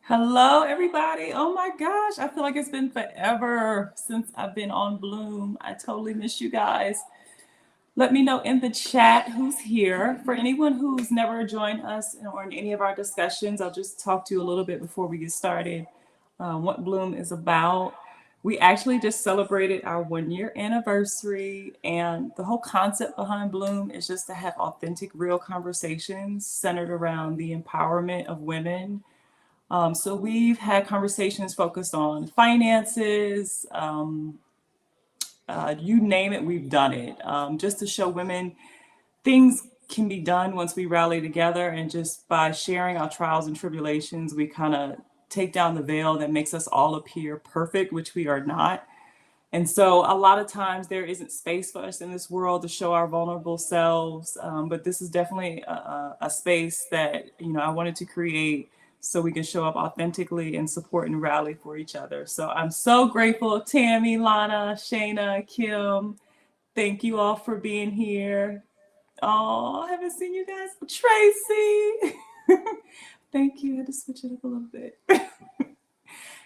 Hello, everybody. Oh my gosh, I feel like it's been forever since I've been on Bloom. I totally miss you guys. Let me know in the chat who's here. For anyone who's never joined us or in any of our discussions, I'll just talk to you a little bit before we get started what Bloom is about. We actually just celebrated our 1 year anniversary, and the whole concept behind Bloom is just to have authentic, real conversations centered around the empowerment of women. So we've had conversations focused on finances, you name it, we've done it. Just to show women things can be done once we rally together, and just by sharing our trials and tribulations, we kind of take down the veil that makes us all appear perfect, which we are not. And so a lot of times there isn't space for us in this world to show our vulnerable selves. But this is definitely a space that, I wanted to create so we can show up authentically and support and rally for each other. So I'm so grateful. Tammy, Lana, Shayna, Kim, thank you all for being here. Oh, I haven't seen you guys. Tracy. Thank you. I had to switch it up a little bit.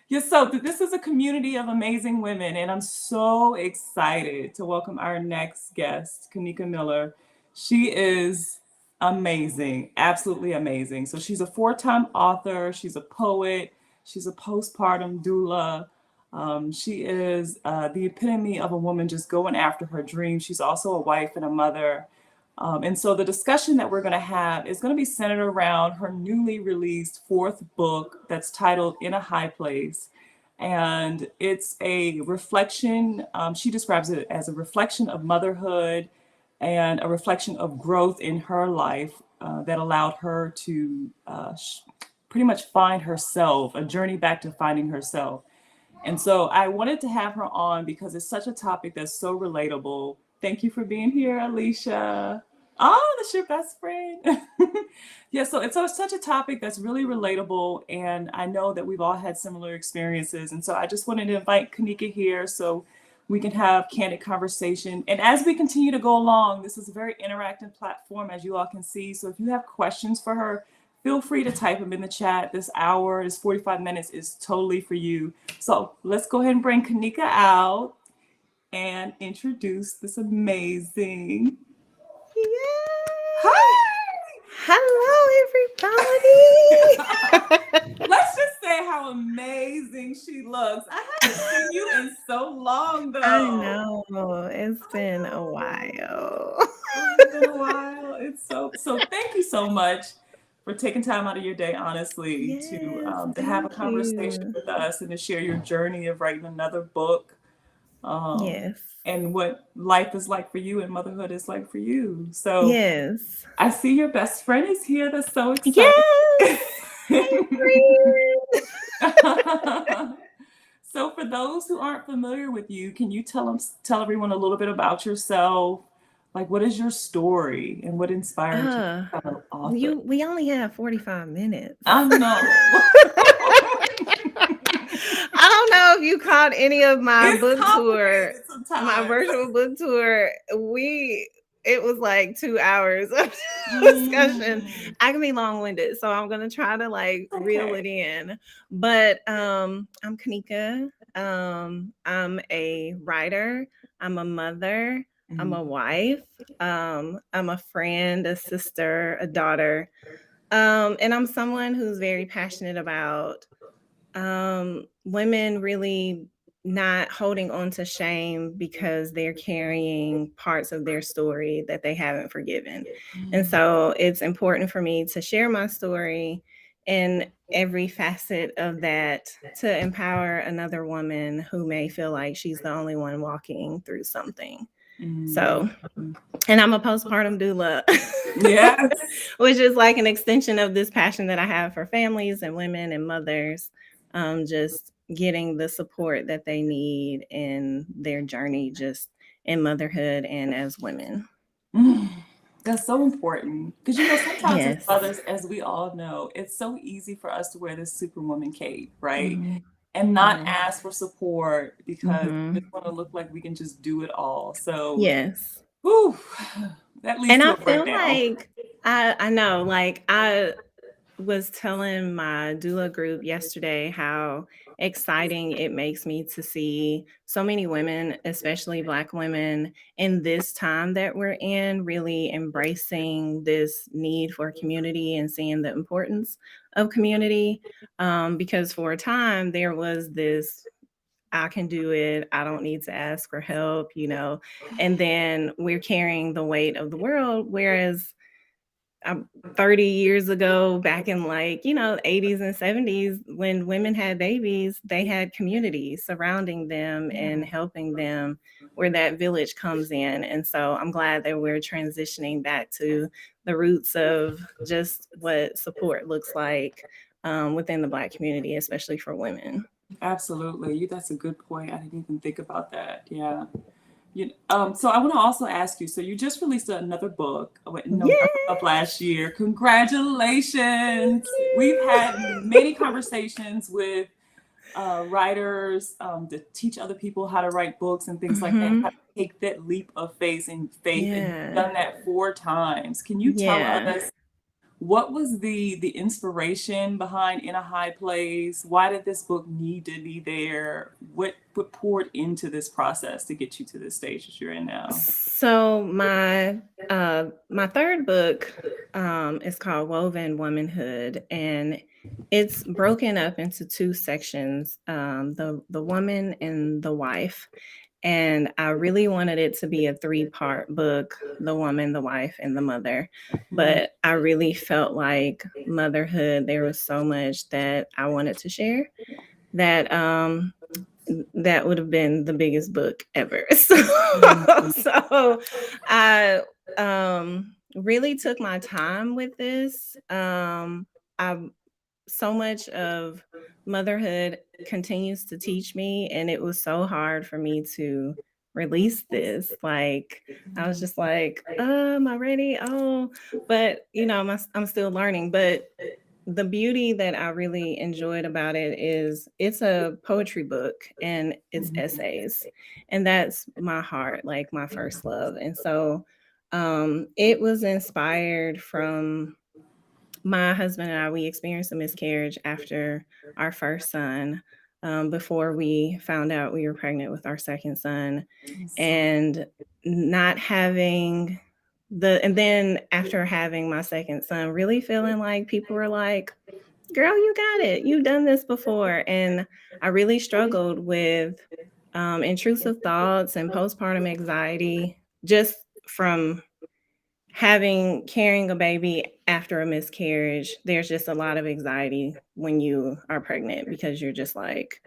Yes, so this is a community of amazing women, and I'm so excited to welcome our next guest, Caneeka Miller. She is amazing, absolutely amazing. So she's a four-time author, she's a poet, she's a postpartum doula. She is the epitome of a woman just going after her dreams. She's also a wife and a mother. And so the discussion that we're going to have is going to be centered around her newly released fourth book that's titled In a High Place. And it's a reflection, she describes it as a reflection of motherhood and a reflection of growth in her life that allowed her to pretty much find herself, a journey back to finding herself. And so I wanted to have her on because it's such a topic that's so relatable. Thank you for being here, Alicia. Oh, that's your best friend. Yeah, so it's such a topic that's really relatable, and I know that we've all had similar experiences. And so I just wanted to invite Caneeka here so we can have candid conversation. And as we continue to go along, this is a very interactive platform, as you all can see. So if you have questions for her, feel free to type them in the chat. This hour, this 45 minutes is totally for you. So let's go ahead and bring Caneeka out and introduce this amazing. Yay! Hi! Hello, everybody. Let's just say how amazing she looks. I haven't seen you in so long, I though. know it's I been a know. while. It has been a while. It's so. Thank you so much for taking time out of your day, honestly, Yes, to have a thank conversation you. with us and to share your journey of writing another book, um, Yes, and what life is like for you and motherhood is like for you. So yes, I see your best friend is here. That's so exciting. yes. Hey, friend. So for those who aren't familiar with you, can you tell everyone a little bit about yourself? Like, what is your story and what inspired you Uh, to become an author? we only have 45 minutes. I know. I don't know if you caught any of my It's book tour, complicated my sometimes. virtual book tour. It was like 2 hours of discussion. Mm, I can be long-winded, so I'm gonna try to like reel okay. it in. But I'm Caneeka. I'm a writer, I'm a mother, I'm Mm, a wife, I'm a friend, a sister, a daughter. And I'm someone who's very passionate about women really not holding on to shame because they're carrying parts of their story that they haven't forgiven. And mm, so it's important for me to share my story in every facet of that to empower another woman who may feel like she's the only one walking through something. mm. So, and I'm a postpartum doula, Yes. which is like an extension of this passion that I have for families and women and mothers, just getting the support that they need in their journey, just in motherhood and as women. Mm, that's so important because sometimes as Yes. mothers, as we all know, it's so easy for us to wear this superwoman cape, right? Mm-hmm. And not Mm-hmm. ask for support because we Mm-hmm. just want to look like we can just do it all. So, Yes. whew, that leads And to I a feel breakdown. like I know, like was telling my doula group yesterday how exciting it makes me to see so many women, especially Black women, in this time that we're in, really embracing this need for community and seeing the importance of community. Because for a time, there was this I can do it. I don't need to ask for help, you know. And then we're carrying the weight of the world. Whereas 30 years ago, back in like, you know, 80s and 70s, when women had babies, they had communities surrounding them and helping them where that village comes in. And so I'm glad that we're transitioning back to the roots of just what support looks like within the Black community, especially for women. Absolutely. That's a good point. I didn't even think about that. Yeah. So I want to also ask you. So you just released another book in November of Yay! last year. Congratulations! Thank We've had you. many conversations with writers to teach other people how to write books and things like that. How to take that leap of faith, and you've Yeah. done that 4 times. Can you tell Yeah. us what was the inspiration behind In a High Place? Why did this book need to be there? What poured into this process to get you to this stage that you're in now? So my third book is called Woven Womanhood, and it's broken up into two sections, the woman and the wife. And I really wanted it to be a three-part book, the woman, the wife, and the mother. Mm, But I really felt like motherhood, there was so much that I wanted to share that that would have been the biggest book ever. mm, So I really took my time with this. I so much of motherhood continues to teach me, and it was so hard for me to release this. Like I was just like, am I ready? Oh, but you know, I'm still learning. But the beauty that I really enjoyed about it is it's a poetry book and it's mm, essays. And that's my heart, like my first love. And so it was inspired from my husband and I. We experienced a miscarriage after our first son, before we found out we were pregnant with our second son. so, And not having and then after having my second son, really feeling like people were like, girl, you got it. You've done this before. And I really struggled with intrusive thoughts and postpartum anxiety just from carrying a baby after a miscarriage. There's just a lot of anxiety when you are pregnant because you're just like,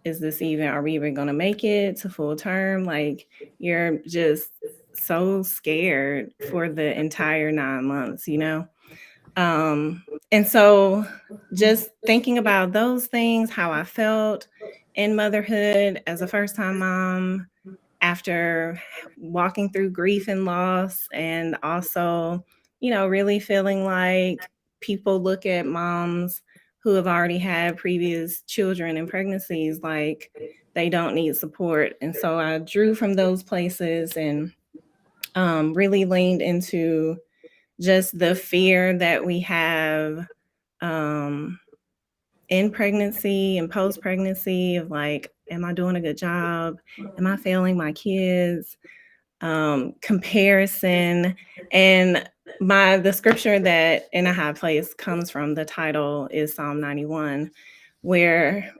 are we even going to make it to full term? Like, you're just so scared for the entire 9 months, you know? And so just thinking about those things, how I felt in motherhood as a first time mom, after walking through grief and loss, and also, you know, really feeling like people look at moms who have already had previous children and pregnancies like they don't need support. And so I drew from those places and really leaned into just the fear that we have um, in pregnancy and post pregnancy of like, am I doing a good job? Am I failing my kids? Comparison. And the scripture that In a High Place comes from, the title is Psalm 91, where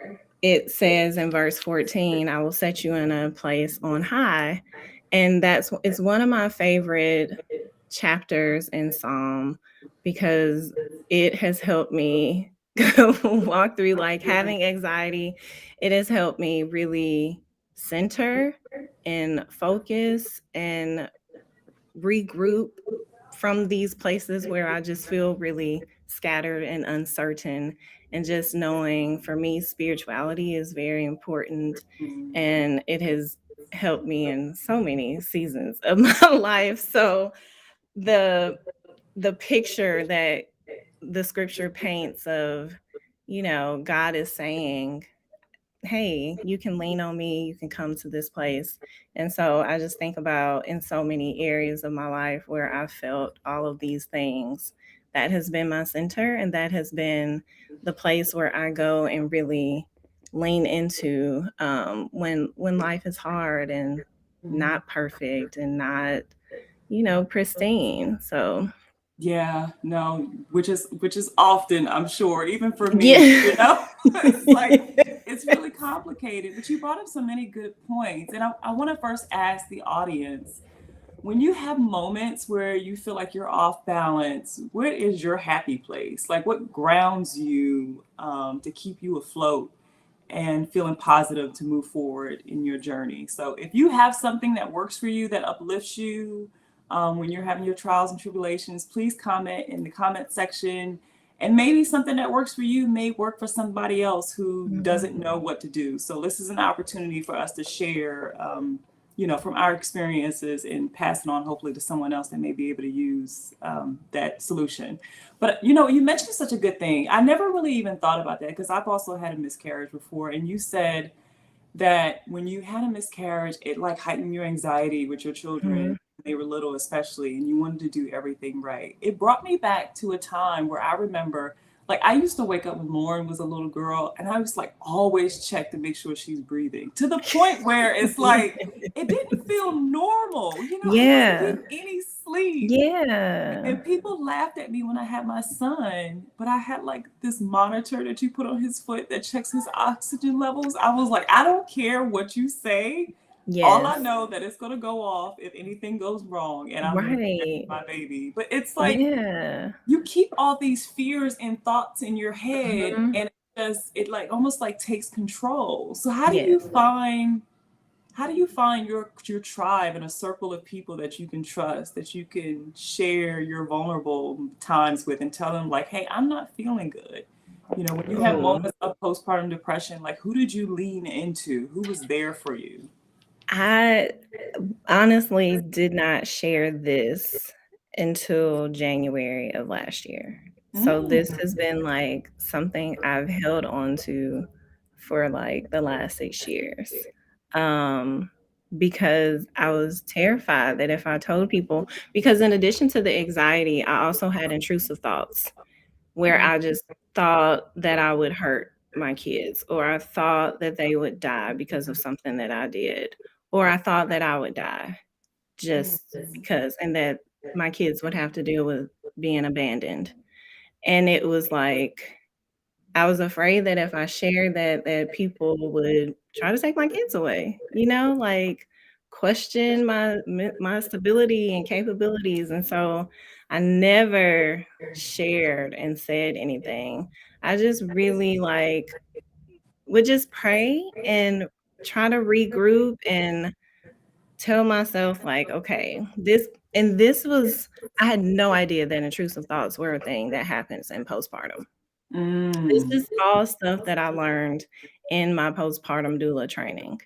it says in verse 14, I will set you in a place on high. And it's one of my favorite chapters in Psalm because it has helped me walk through like having anxiety. It has helped me really center and focus and regroup from these places where I just feel really scattered and uncertain. And just knowing, for me, spirituality is very important. mm, And it has helped me in so many seasons of my life. So the picture that the scripture paints of, you know, God is saying, hey, you can lean on me, you can come to this place. And so I just think about in so many areas of my life where I felt all of these things, that has been my center, and that has been the place where I go and really lean into when life is hard and not perfect and not, pristine. So Yeah, no, which is often, I'm sure, even for me, yeah. it's like it's really complicated. But you brought up so many good points. And I want to first ask the audience, when you have moments where you feel like you're off balance, what is your happy place? Like what grounds you to keep you afloat and feeling positive to move forward in your journey? So if you have something that works for you, that uplifts you when you're having your trials and tribulations, please comment in the comment section. And maybe something that works for you may work for somebody else who Mhm. doesn't know what to do. So this is an opportunity for us to share, from our experiences and pass it on, hopefully, to someone else that may be able to use that solution. But you mentioned such a good thing. I never really even thought about that because I've also had a miscarriage before. And you said that when you had a miscarriage, it like heightened your anxiety with your children. Mhm. They were little, especially, and you wanted to do everything right. It brought me back to a time where I remember, like, I used to wake up when Lauren was a little girl, and I was like always check to make sure she's breathing to the point where it's like it didn't feel normal. I wasn't Yeah. getting any sleep. Yeah. And people laughed at me when I had my son, but I had like this monitor that you put on his foot that checks his oxygen levels. I was like, I don't care what you say. All I Yes. know that it's going to go off if anything goes wrong and I'm going to protect Right. my baby. But it's like Yeah. you keep all these fears and thoughts in your head Mhm. and it like almost like takes control. So Yes. how do you find your tribe and a circle of people that you can trust, that you can share your vulnerable times with and tell them like, hey, I'm not feeling good. When you have Ooh. moments of postpartum depression, like who did you lean into? Who was there for you? I honestly did not share this until January of last year. So this Mm. has been like something I've held on to for like the last 6 years. Um, because I was terrified that if I told people, because in addition to the anxiety, I also had intrusive thoughts where I just thought that I would hurt my kids, or I thought that they would die because of something that I did, or I thought that I would die just because, and that my kids would have to deal with being abandoned. And it was like, I was afraid that if I shared that people would try to take my kids away, like question my stability and capabilities. And so I never shared and said anything. I just really like would just pray and try to regroup and tell myself like, okay, this was I had no idea that intrusive thoughts were a thing that happens in postpartum. This Mm. is all stuff that I learned in my postpartum doula training.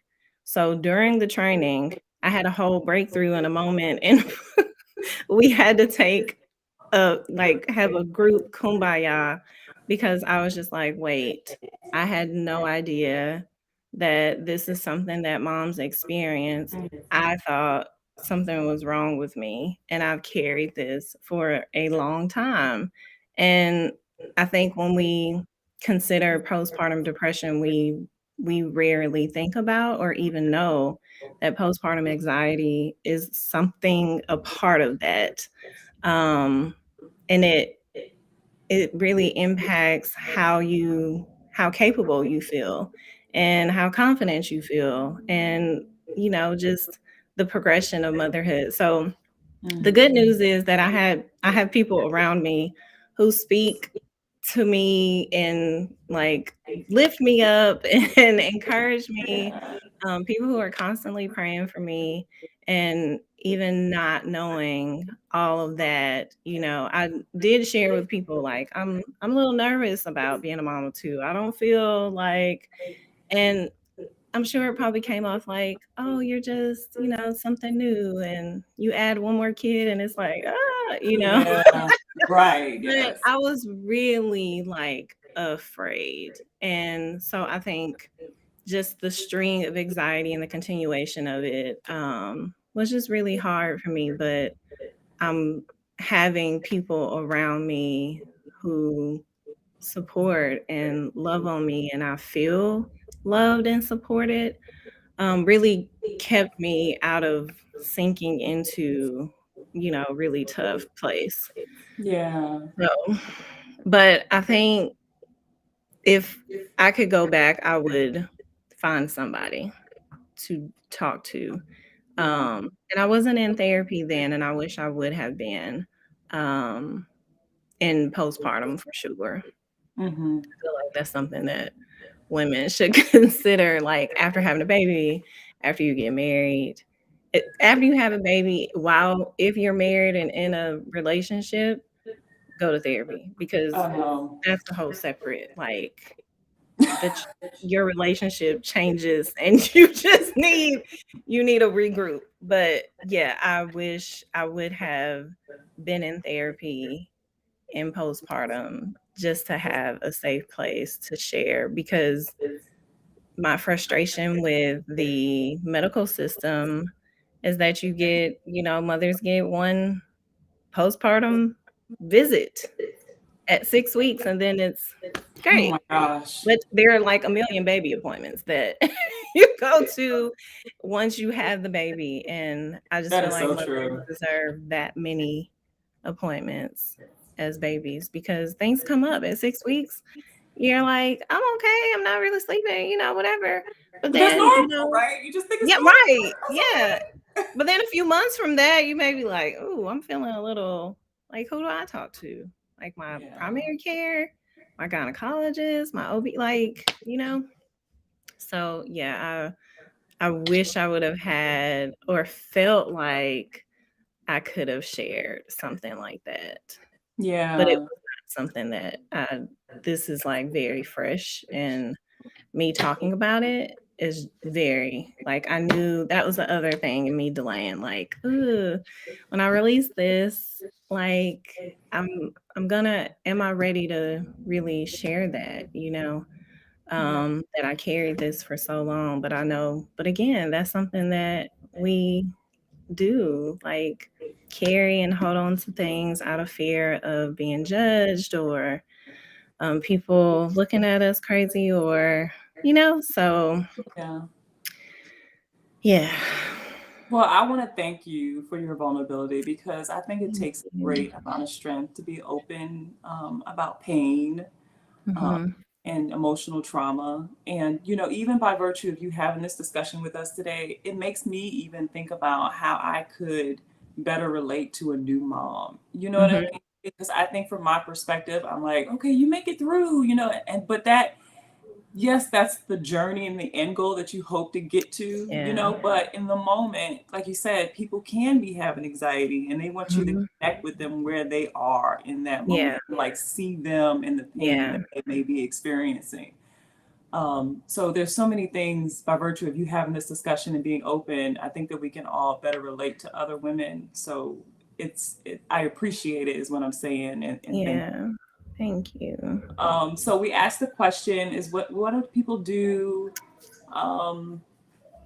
So during the training, I had a whole breakthrough in a moment, and we had to take have a group kumbaya because I was just like, wait, I had no idea that this is something that moms experience. I thought something was wrong with me, and I've carried this for a long time. And I think when we consider postpartum depression, we rarely think about or even know that postpartum anxiety is something a part of that. Um, and it really impacts how capable you feel and how confident you feel and just the progression of motherhood. So the Mm. good news is that I have people around me who speak to me and like lift me up and encourage me. People who are constantly praying for me, and even not knowing all of that, I did share with people like I'm a little nervous about being a mom of two. I don't feel like, and I'm sure it probably came off like, "Oh, you're just, something new, and you add one more kid, and it's like, ah." Yeah. Right. But Yes. I was really, like, afraid, and so I think just the string of anxiety and the continuation of it, was just really hard for me, but I'm having people around me who support and love on me and I feel loved and supported really kept me out of sinking into, really tough place. Yeah. So, but I think if I could go back, I would find somebody to talk to. Yeah. And I wasn't in therapy then, and I wish I would have been um, in postpartum for sure. Mm-hmm. I feel like that's something that women should consider, like after having a baby, after you get married, after you have a baby, while if you're married and in a relationship, go to therapy because Um, that's a whole separate like that your relationship changes and you need a regroup. But yeah, I wish I would have been in therapy in postpartum just to have a safe place to share because my frustration with the medical system is that mothers get one postpartum visit at 6 weeks and then it's oh great. my gosh. But there are like a million baby appointments that you go to once you have the baby. And I just That feel is like so mothers true. deserve that many appointments as babies because things come up at 6 weeks. You're like, I'm okay. I'm not really sleeping, whatever. But But that's then, normal, right? You just think it's yeah, normal. right. That's Yeah. okay. But then a few months from that, you may be like, oh, I'm feeling a little like, who do I talk to? Like my Yeah. primary care, my gynecologist, my OB, So yeah, I wish I would have had or felt like I could have shared something like that. But it Yeah. was not something that this is like very fresh and me talking about it is very like I knew that was the other thing in me delaying like "Ugh, when I release this like I'm gonna am I ready to really share that Yeah. that I carried this for so long but I know but again that's something that we do like carry and hold on to things out of fear of being judged or people looking at us crazy or so Yeah. yeah. Well, I want to thank you for your vulnerability because I think it takes a Mhm. great amount of strength to be open about pain um, Mhm. and emotional trauma. And, even by virtue of you having this discussion with us today, it makes me even think about how I could better relate to a new mom. You know what I Mhm. mean? Because I think from my perspective, I'm like, okay, you make it through, but that yes, that's the journey and the end goal that you hope to get to, Yeah. but in the moment, like you said, people can be having anxiety and they want you to Mhm. connect with them where they are in that moment, Yeah. like see them in the pain Yeah. that they may be experiencing. So there's so many things by virtue of you having this discussion and being open. I think that we can all better relate to other women. So I appreciate it is what I'm saying. And thank Yeah. Thank you. so we asked the question is what do people do? Um,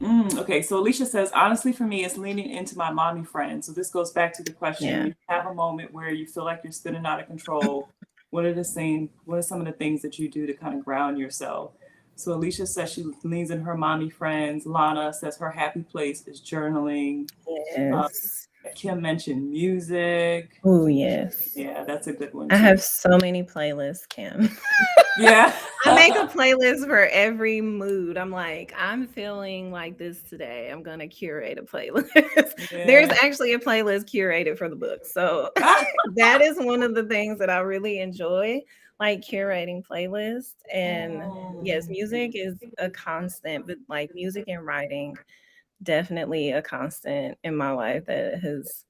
okay, so Alicia says, honestly, for me, it's leaning into my mommy friend. So this goes back to the question: Yeah. when you have a moment where you feel like you're spinning out of control, what are some of the things that you do to kind of ground yourself? So Alicia says she leans in her mommy friends. Lana says her happy place is journaling. Uh, Yes. Kim mentioned music. Oh, yes. Yeah, that's a good one I too. have so many playlists, Kim. Yeah. I make a playlist for every mood. I'm like, I'm feeling like this today. I'm gonna curate a playlist. There's Yeah. actually a playlist curated for the book. So that is one of the things that I really enjoy, like curating playlists. And yes, Mm. music is a constant, but like music and writing, definitely a constant in my life that has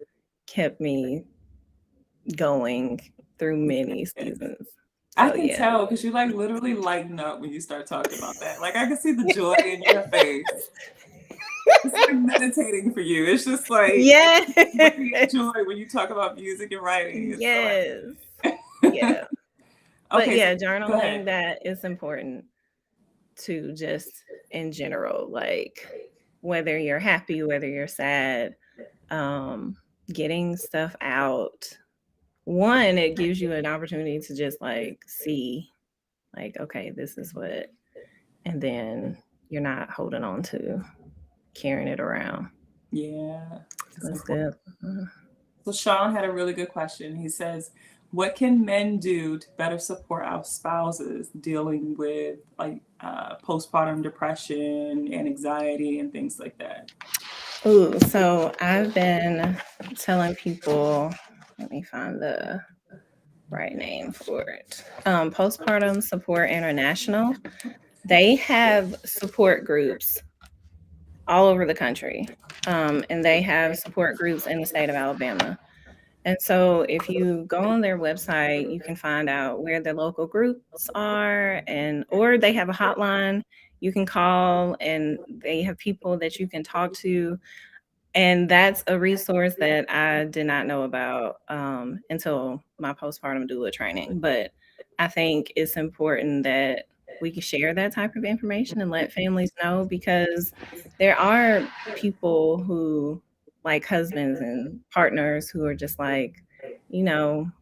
kept me going through many seasons. I So can yeah. tell because you like literally lighten up when you start talking about that. Like I can see the joy in your face. It's like meditating for you. It's just like Yes. radiant joy when you talk about music and writing. It's so Yes. happy. Yeah. But Okay, so yeah, go journaling, ahead. that is important to just in general, like whether you're happy, whether you're sad, um, getting stuff out. one, it gives you an opportunity to just like see, like, okay, this is what, and then you're not holding on to carrying it around. Yeah, So it's that's important. good. So Sean had a really good question. He says, "What can men do to better support our spouses dealing with like postpartum depression and anxiety and things like that?" Ooh, so I've been telling people, let me find the right name for it. Postpartum Support International. They have support groups all over the country. And they have support groups in the state of Alabama. And so if you go on their website, you can find out where the local groups are, and or they have a hotline you can call, and they have people that you can talk to. And that's a resource that I did not know about until my postpartum doula training. But I think it's important that we can share that type of information and let families know, because there are people who, like husbands and partners, who are just like,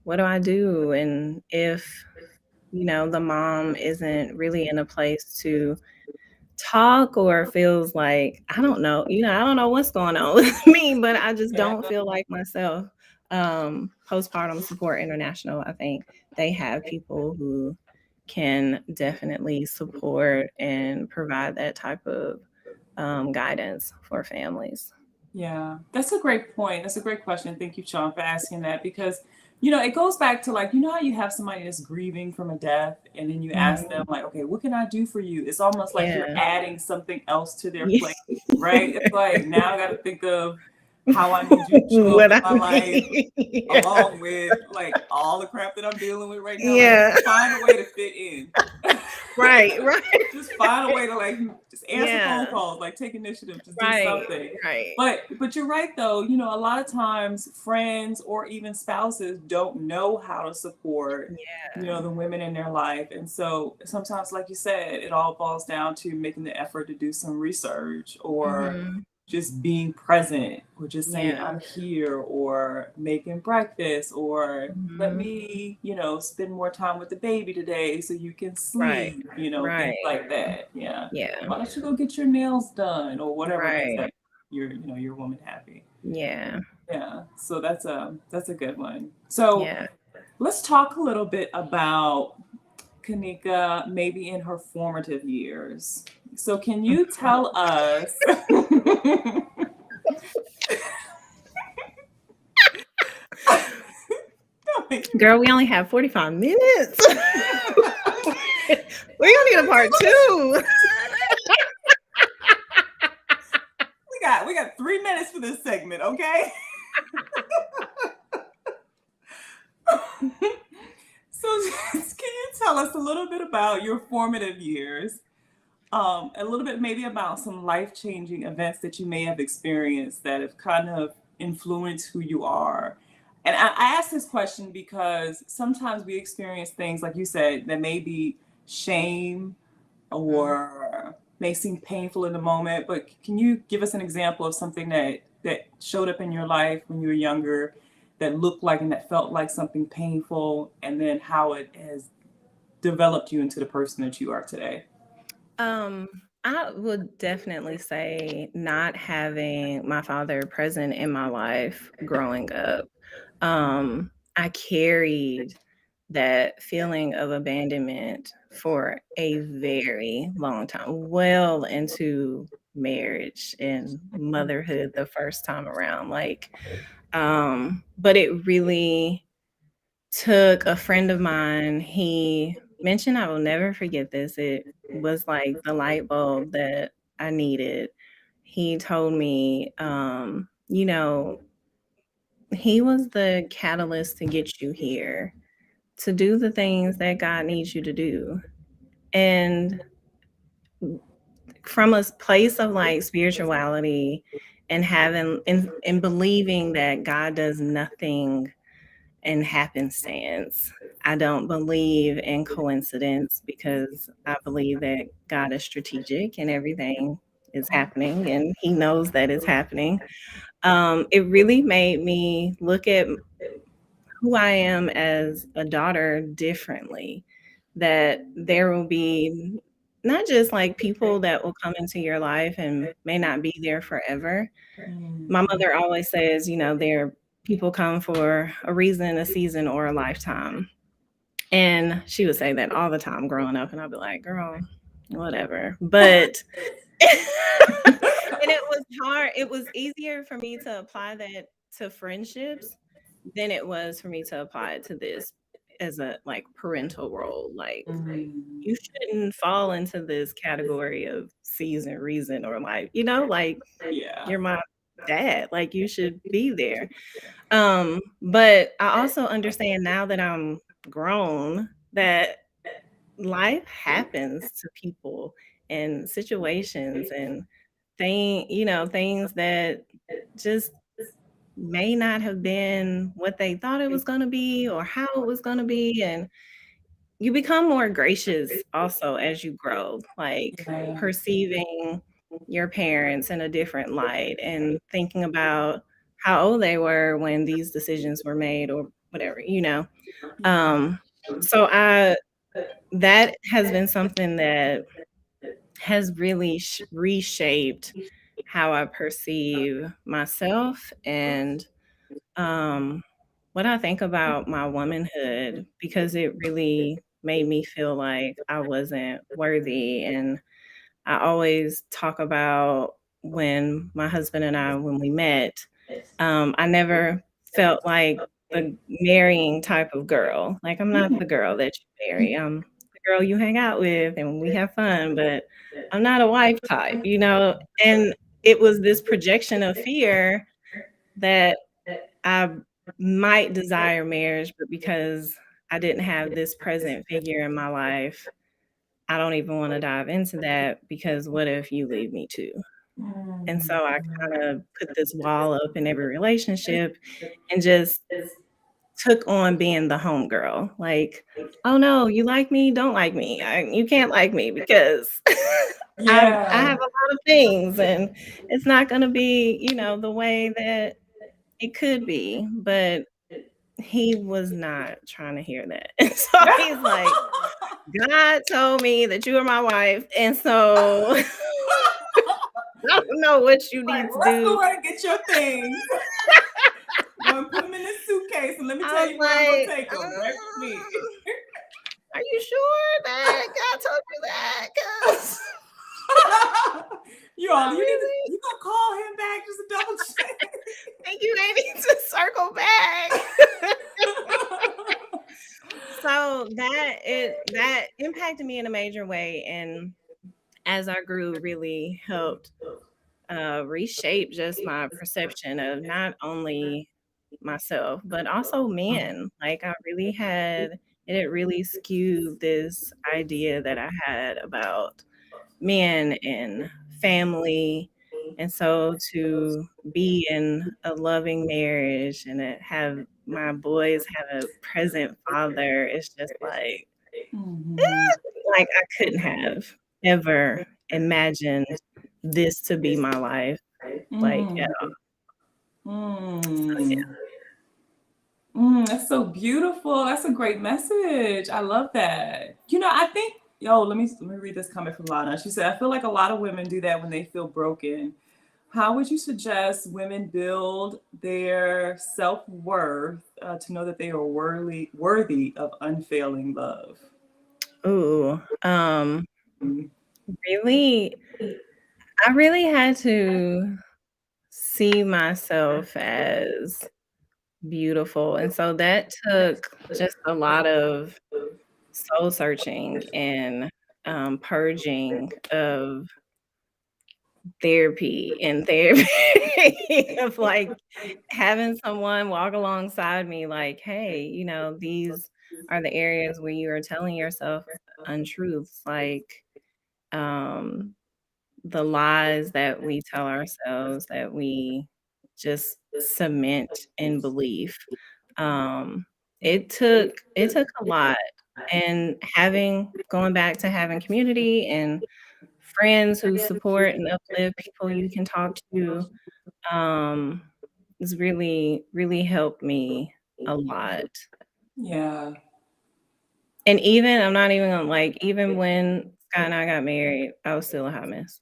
what do I do? And if, the mom isn't really in a place to talk, or feels like, I don't know, I don't know what's going on with me, but I just Yeah, don't feel like myself. Postpartum Support International, I think they have people who can definitely support and provide that type of guidance for families. yeah, that's a great point. That's a great question. Thank you, Sean, for asking that because, it goes back to like, how you have somebody that's grieving from a death and then you ask them, Mhm. like, okay, what can I do for you? It's almost like you're Yeah. adding something else to their Yeah. plate, right? It's like, now I got to think of how I need you to show up What in I my life need. Yeah. along with like all the crap that I'm dealing with right now. Like, Yeah. find a way to fit in. Right, right. Just find a way to like just answer phone Yeah. calls, like take initiative, just do Right, something. right. But you're right though, a lot of times friends or even spouses don't know how to support, Yeah. the women in their life. And so sometimes, like you said, it all boils down to making the effort to do some research or Mhm. just being present or just saying Yeah. I'm here or making breakfast or let Mhm. me, spend more time with the baby today so you can Right, sleep, things right. like that. Yeah. Yeah, Why don't you go get your nails done or whatever makes right. that your woman happy. Yeah, Yeah. So that's a good one. So yeah. let's talk a little bit about Caneeka maybe in her formative years. So can you tell us Girl, we only have 45 minutes. We're gonna need a part two. we got 3 minutes for this segment, okay? So can you tell us a little bit about your formative years? A little bit maybe about some life-changing events that you may have experienced that have kind of influenced who you are. And I ask this question because sometimes we experience things, like you said, that may be shame Mhm. or may seem painful in the moment, but can you give us an example of something that showed up in your life when you were younger that looked like and that felt like something painful, and then how it has developed you into the person that you are today? Um, I would definitely say not having my father present in my life growing up. I carried that feeling of abandonment for a very long time, well into marriage and motherhood the first time around. But it really took a friend of mine. He mentioned, I will never forget this. It was like the light bulb that I needed. He told me, he was the catalyst to get you here, to do the things that God needs you to do. And from a place of like spirituality and having and believing that God does nothing in happenstance. I don't believe in coincidence, because I believe that God is strategic and everything is happening and he knows that it's happening. It really made me look at who I am as a daughter differently. That there will be not just like people that will come into your life and may not be there forever. My mother always says, there people come for a reason, a season, or a lifetime. And she would say that all the time growing up, and I'd be like, girl, whatever. But and it was hard. It was easier for me to apply that to friendships than it was for me to apply it to this as a like parental role. Like Mhm. you shouldn't fall into this category of season, reason, or like, like Yeah. you're my dad. Like you should be there. But I also understand now that I'm grown that life happens to people and situations and things that just may not have been what they thought it was going to be or how it was going to be. And you become more gracious also as you grow, like Yeah. perceiving your parents in a different light and thinking about how old they were when these decisions were made or whatever. Yeah. um so I that has been something that has really reshaped how I perceive myself and um, what I think about my womanhood, because it really made me feel like I wasn't worthy. And I always talk about when my husband and I, when we met, I never felt like the marrying type of girl. Like, I'm not the girl that you marry. I'm the girl you hang out with and we have fun, but I'm not a wife type. And it was this projection of fear that I might desire marriage, but because I didn't have this present figure in my life, I don't even want to dive into that because what if you leave me too? And so I kind of put this wall up in every relationship and just took on being the homegirl. Like, oh no, you like me? Don't like me. You can't like me because I Yeah. have a lot of things and it's not going to be, the way that it could be. But he was not trying to hear that. And so he's like, God told me that you are my wife. And so I don't know what you Like, need to let's do. go ahead and get your things. Go and put them in this suitcase, and let me I tell was you where I'm gonna like, take them. Right with me. are you sure that God told you that? 'Cause You I need to really you gonna call him back just to double check. think you may need to circle back. So that impacted me in a major way. And as I grew, really helped reshape just my perception of not only myself, but also men. Like I really had, it really skewed this idea that I had about men and family. And so to be in a loving marriage and to have my boys have a present father, it's just Mhm. like I couldn't have ever imagined this to be my life. Like, yeah. Mm. Yeah. Mm. That's so beautiful. That's a great message. I love that. I think, let me read this comment from Lana. She said, I feel like a lot of women do that when they feel broken. How would you suggest women build their self-worth to know that they are worthy of unfailing love? Ooh, Mm. really, I really had to see myself as beautiful. And so that took just a lot of soul searching and purging of therapy of like having someone walk alongside me, like, hey, these are the areas where you are telling yourself untruths, like um the lies that we tell ourselves that we just cement in belief. Um, it took a lot, and having going back to having community and friends who support and uplift, people you can talk to, um, has really, really helped me. a lot. Yeah. And even, I'm not even gonna like, even when Scott and I got married, I was still a hot mess.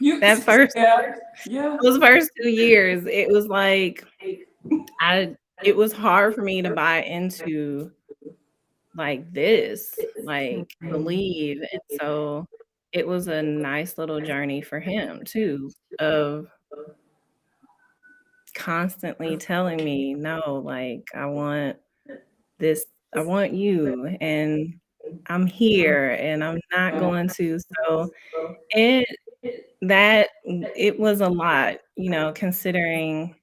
You, That first, yeah, yeah. those first 2 years, it was like, it was hard for me to buy into like this, like believe. And so it was a nice little journey for him too, of constantly telling me, no, like I want this, I want you, and I'm here and I'm not going to. So it it was a lot, considering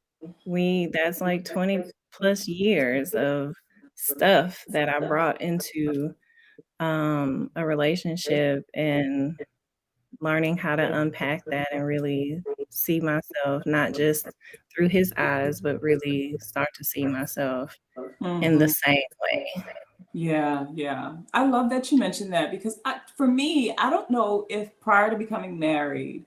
that's like 20 plus years of stuff that I brought into a relationship, and learning how to unpack that and really see myself not just through his eyes, but really start to see myself in the Mhm. same way. Yeah, yeah. I love that you mentioned that because for me, I don't know if prior to becoming married,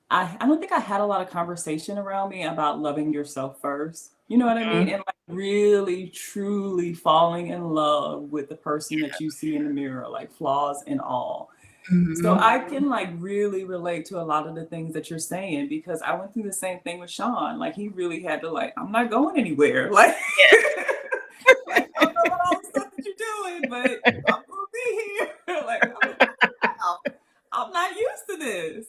I don't think I had a lot of conversation around me about loving yourself first. You know what I mean? Mhm. And like really, truly falling in love with the person that you see in the mirror, like flaws and all. So Mhm. I can like really relate to a lot of the things that you're saying because I went through the same thing with Sean. Like he really had to like, I'm not going anywhere. Like, Yeah. like I don't know what all the stuff that you're doing, but I'm gonna be here. Like I was like, wow, I'm not used to this.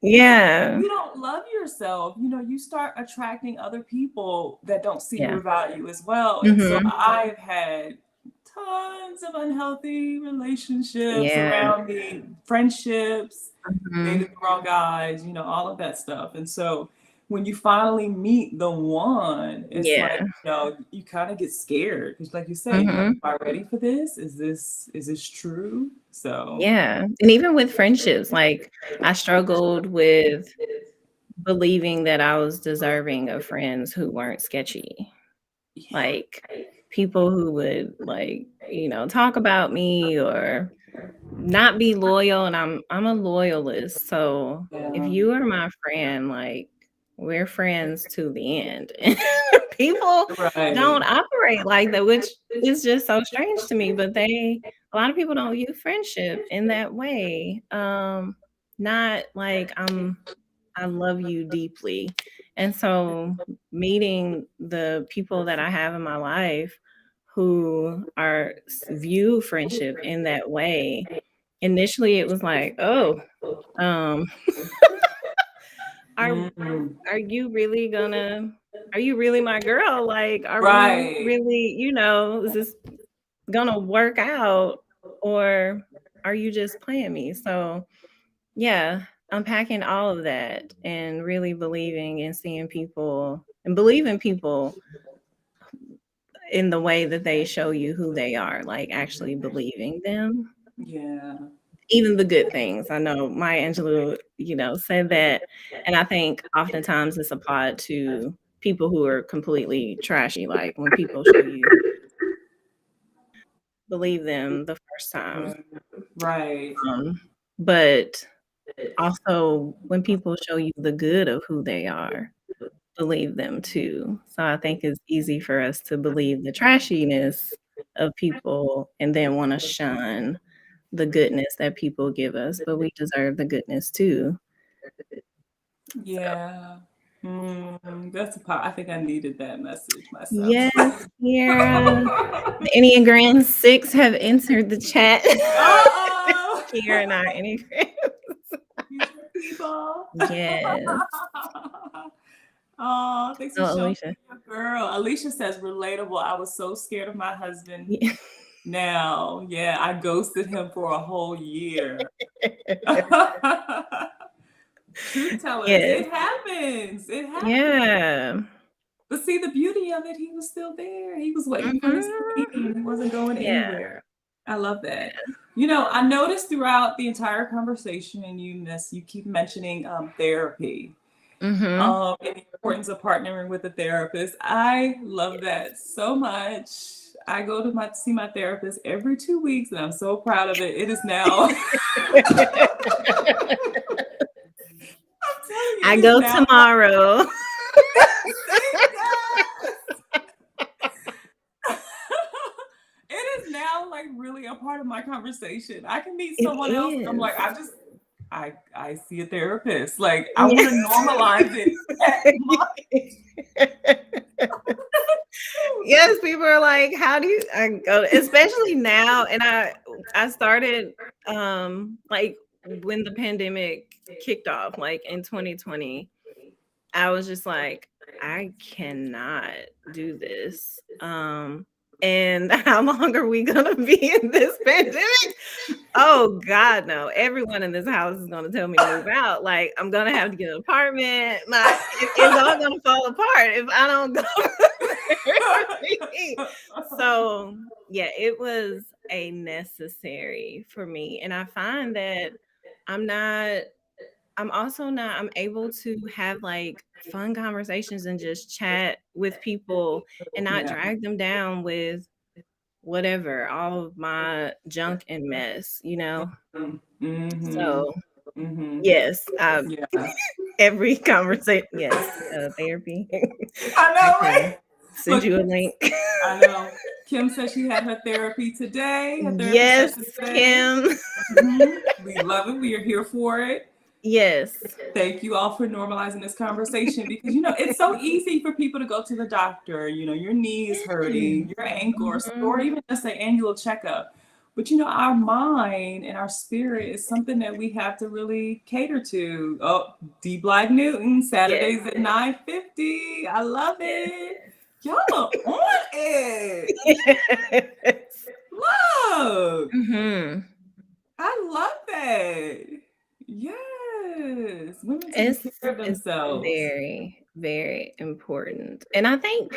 And so Yeah. you don't love yourself, you start attracting other people that don't see Yeah. your value as well. And so Mhm. I've had tons of unhealthy relationships Yeah. around me, friendships, Mhm. dated the wrong guys, all of that stuff. And so when you finally meet the one, it's like, Yeah. you kind of get scared because like you say, you're like, Mhm. am I ready for this? Is this true? So Yeah. And even with friendships, like I struggled with believing that I was deserving of friends who weren't sketchy. yeah. Like people who would like, talk about me or not be loyal, and I'm a loyalist. So if Yeah. you are my friend, like we're friends to the end. People don't Right. operate like that, which is just so strange to me, but a lot of people don't view friendship in that way. Not like I love you deeply. And so meeting the people that I have in my life who view friendship in that way, initially it was like, oh, um, are Mm. are you really my girl? Like, are we Right. really, is this gonna work out, or are you just playing me? So yeah, unpacking all of that and really believing and seeing people and believing people in the way that they show you who they are, like actually believing them, Yeah. even the good things. I know Maya Angelou, said that. And I think oftentimes it's applied to people who are completely trashy. Like when people show you, believe them the first time. Right. Um, but also when people show you the good of who they are, believe them too. So I think it's easy for us to believe the trashiness of people and then want to shun the goodness that people give us, but we deserve the goodness too. So Yeah. That's I think I needed that message myself. yes, Kiara. The Enneagram 6 have entered the chat. Uh-oh. Kiara and our Enneagram. Future people. Yes. Oh, thanks for Oh, showing Alicia. me your girl. Alicia says relatable. I was so scared of my husband. Yeah. Now, yeah, I ghosted him for a whole year. Truth tellers, Yes. it happens. It happens. Yeah. But see, the beauty of it, he was still there. He was waiting for his Mhm. queen. He wasn't going Yeah. anywhere. I love that. I noticed throughout the entire conversation, and you keep mentioning therapy, Mhm. and the importance of partnering with a therapist. I love that so much. I go to see my therapist every 2 weeks, and I'm so proud of it. It is now. I'm telling you, I it is go now. tomorrow. Yes, it does. is now like really a part of my conversation. I can meet It someone else and I'm like, is. I see a therapist. Like I want to normalize it Yes, people are like, how do you I go, especially now, and I started like when the pandemic kicked off, like in 2020, I was just like, I cannot do this. And how long are we gonna be in this pandemic? Oh God, no. Everyone in this house is gonna tell me to move out. Like, I'm gonna have to get an apartment. It's all gonna fall apart if I don't go therapy. So yeah, it was a necessary for me. And I find that I'm not I'm able to have like fun conversations and just chat with people and not Yeah. drag them down with whatever, all of my junk and mess, you know? Mm-hmm. So Mm-hmm. yes, Yeah. every conversation, yes, therapy. I I know, can right? send Look, you a link. I know. Kim said she had her therapy today, her therapy Yes, session today. Kim. We love it. We are here for it. Yes. Thank you all for normalizing this conversation because it's so easy for people to go to the doctor, your knee is hurting, your ankle, or even just an annual checkup. But our mind and our spirit is something that we have to really cater to. Oh, D. Blythe Newton, Saturdays at 9:50. I love it. Y'all are on it. Yes. Look. Mm-hmm. I love that. Yes. Women taking care of It's themselves. very, very important. And I think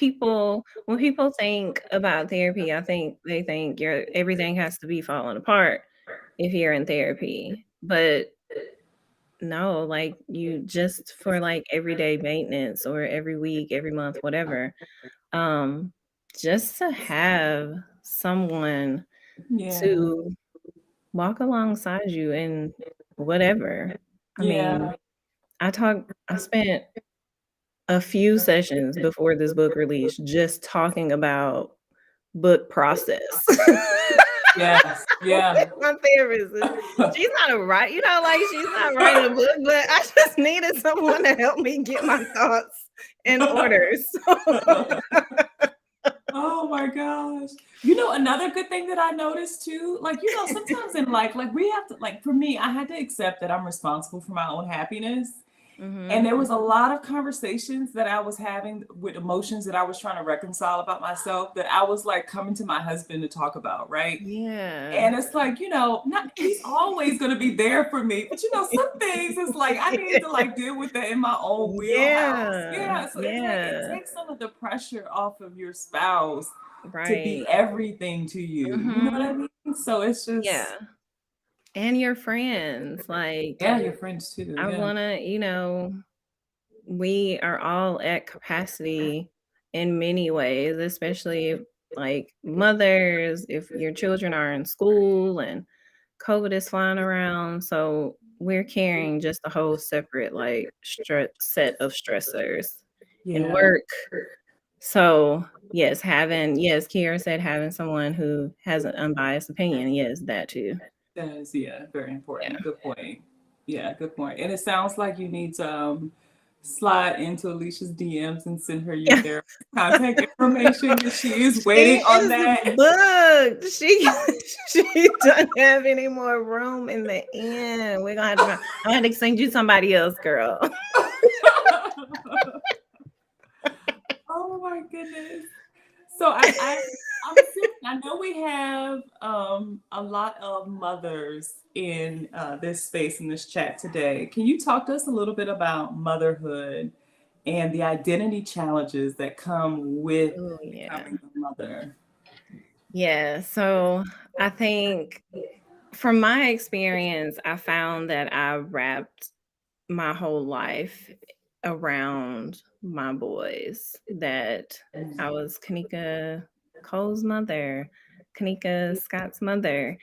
when people think about therapy, I think they think everything has to be falling apart if you're in therapy. But no, like you just for like everyday maintenance or every week, every month, whatever. Um, just to have someone Yeah. to walk alongside you in whatever. I mean, Yeah. I spent a few sessions before this book release just talking about book process. Yes. Yeah. My therapist, she's not like she's not writing a book, but I just needed someone to help me get my thoughts in order. So Oh my gosh. Another good thing that I noticed too, like, sometimes in life, like we have to, like for me, I had to accept that I'm responsible for my own happiness. And there was a lot of conversations that I was having with emotions that I was trying to reconcile about myself that I was like coming to my husband to talk about, right? Yeah. And it's like, not he's always gonna be there for me. But some things it's like I need to like deal with that in my own wheelhouse. Yeah. Yeah. So it's like it Yeah. takes some of the pressure off of your spouse to be Right. everything to you. You know what I mean? So it's Yeah. just And your friends, like yeah, your friends too. I Yeah. wanna, we are all at capacity in many ways, especially like mothers, if your children are in school and COVID is flying around. So we're carrying just a whole separate like set of stressors in Yeah. work. So yes, Kiera said having someone who has an unbiased opinion. Yes, that too. That is, yeah, very Yeah. important. Good point. Yeah, good point. And it sounds like you need to slide into Alicia's DMs and send her your therapist contact information because she is She waiting on is that. booked. She doesn't have any more room in the inn. We're gonna have I'm gonna send you somebody else, girl. Oh my goodness. So I'm assuming, I know we have a lot of mothers in this space in this chat today. Can you talk to us a little bit about motherhood and the identity challenges that come with Oh yeah. becoming a mother? Yeah. So I think from my experience, I found that I wrapped my whole life around my boys, that I was Caneeka Cole's mother, Caneeka Scott's mother.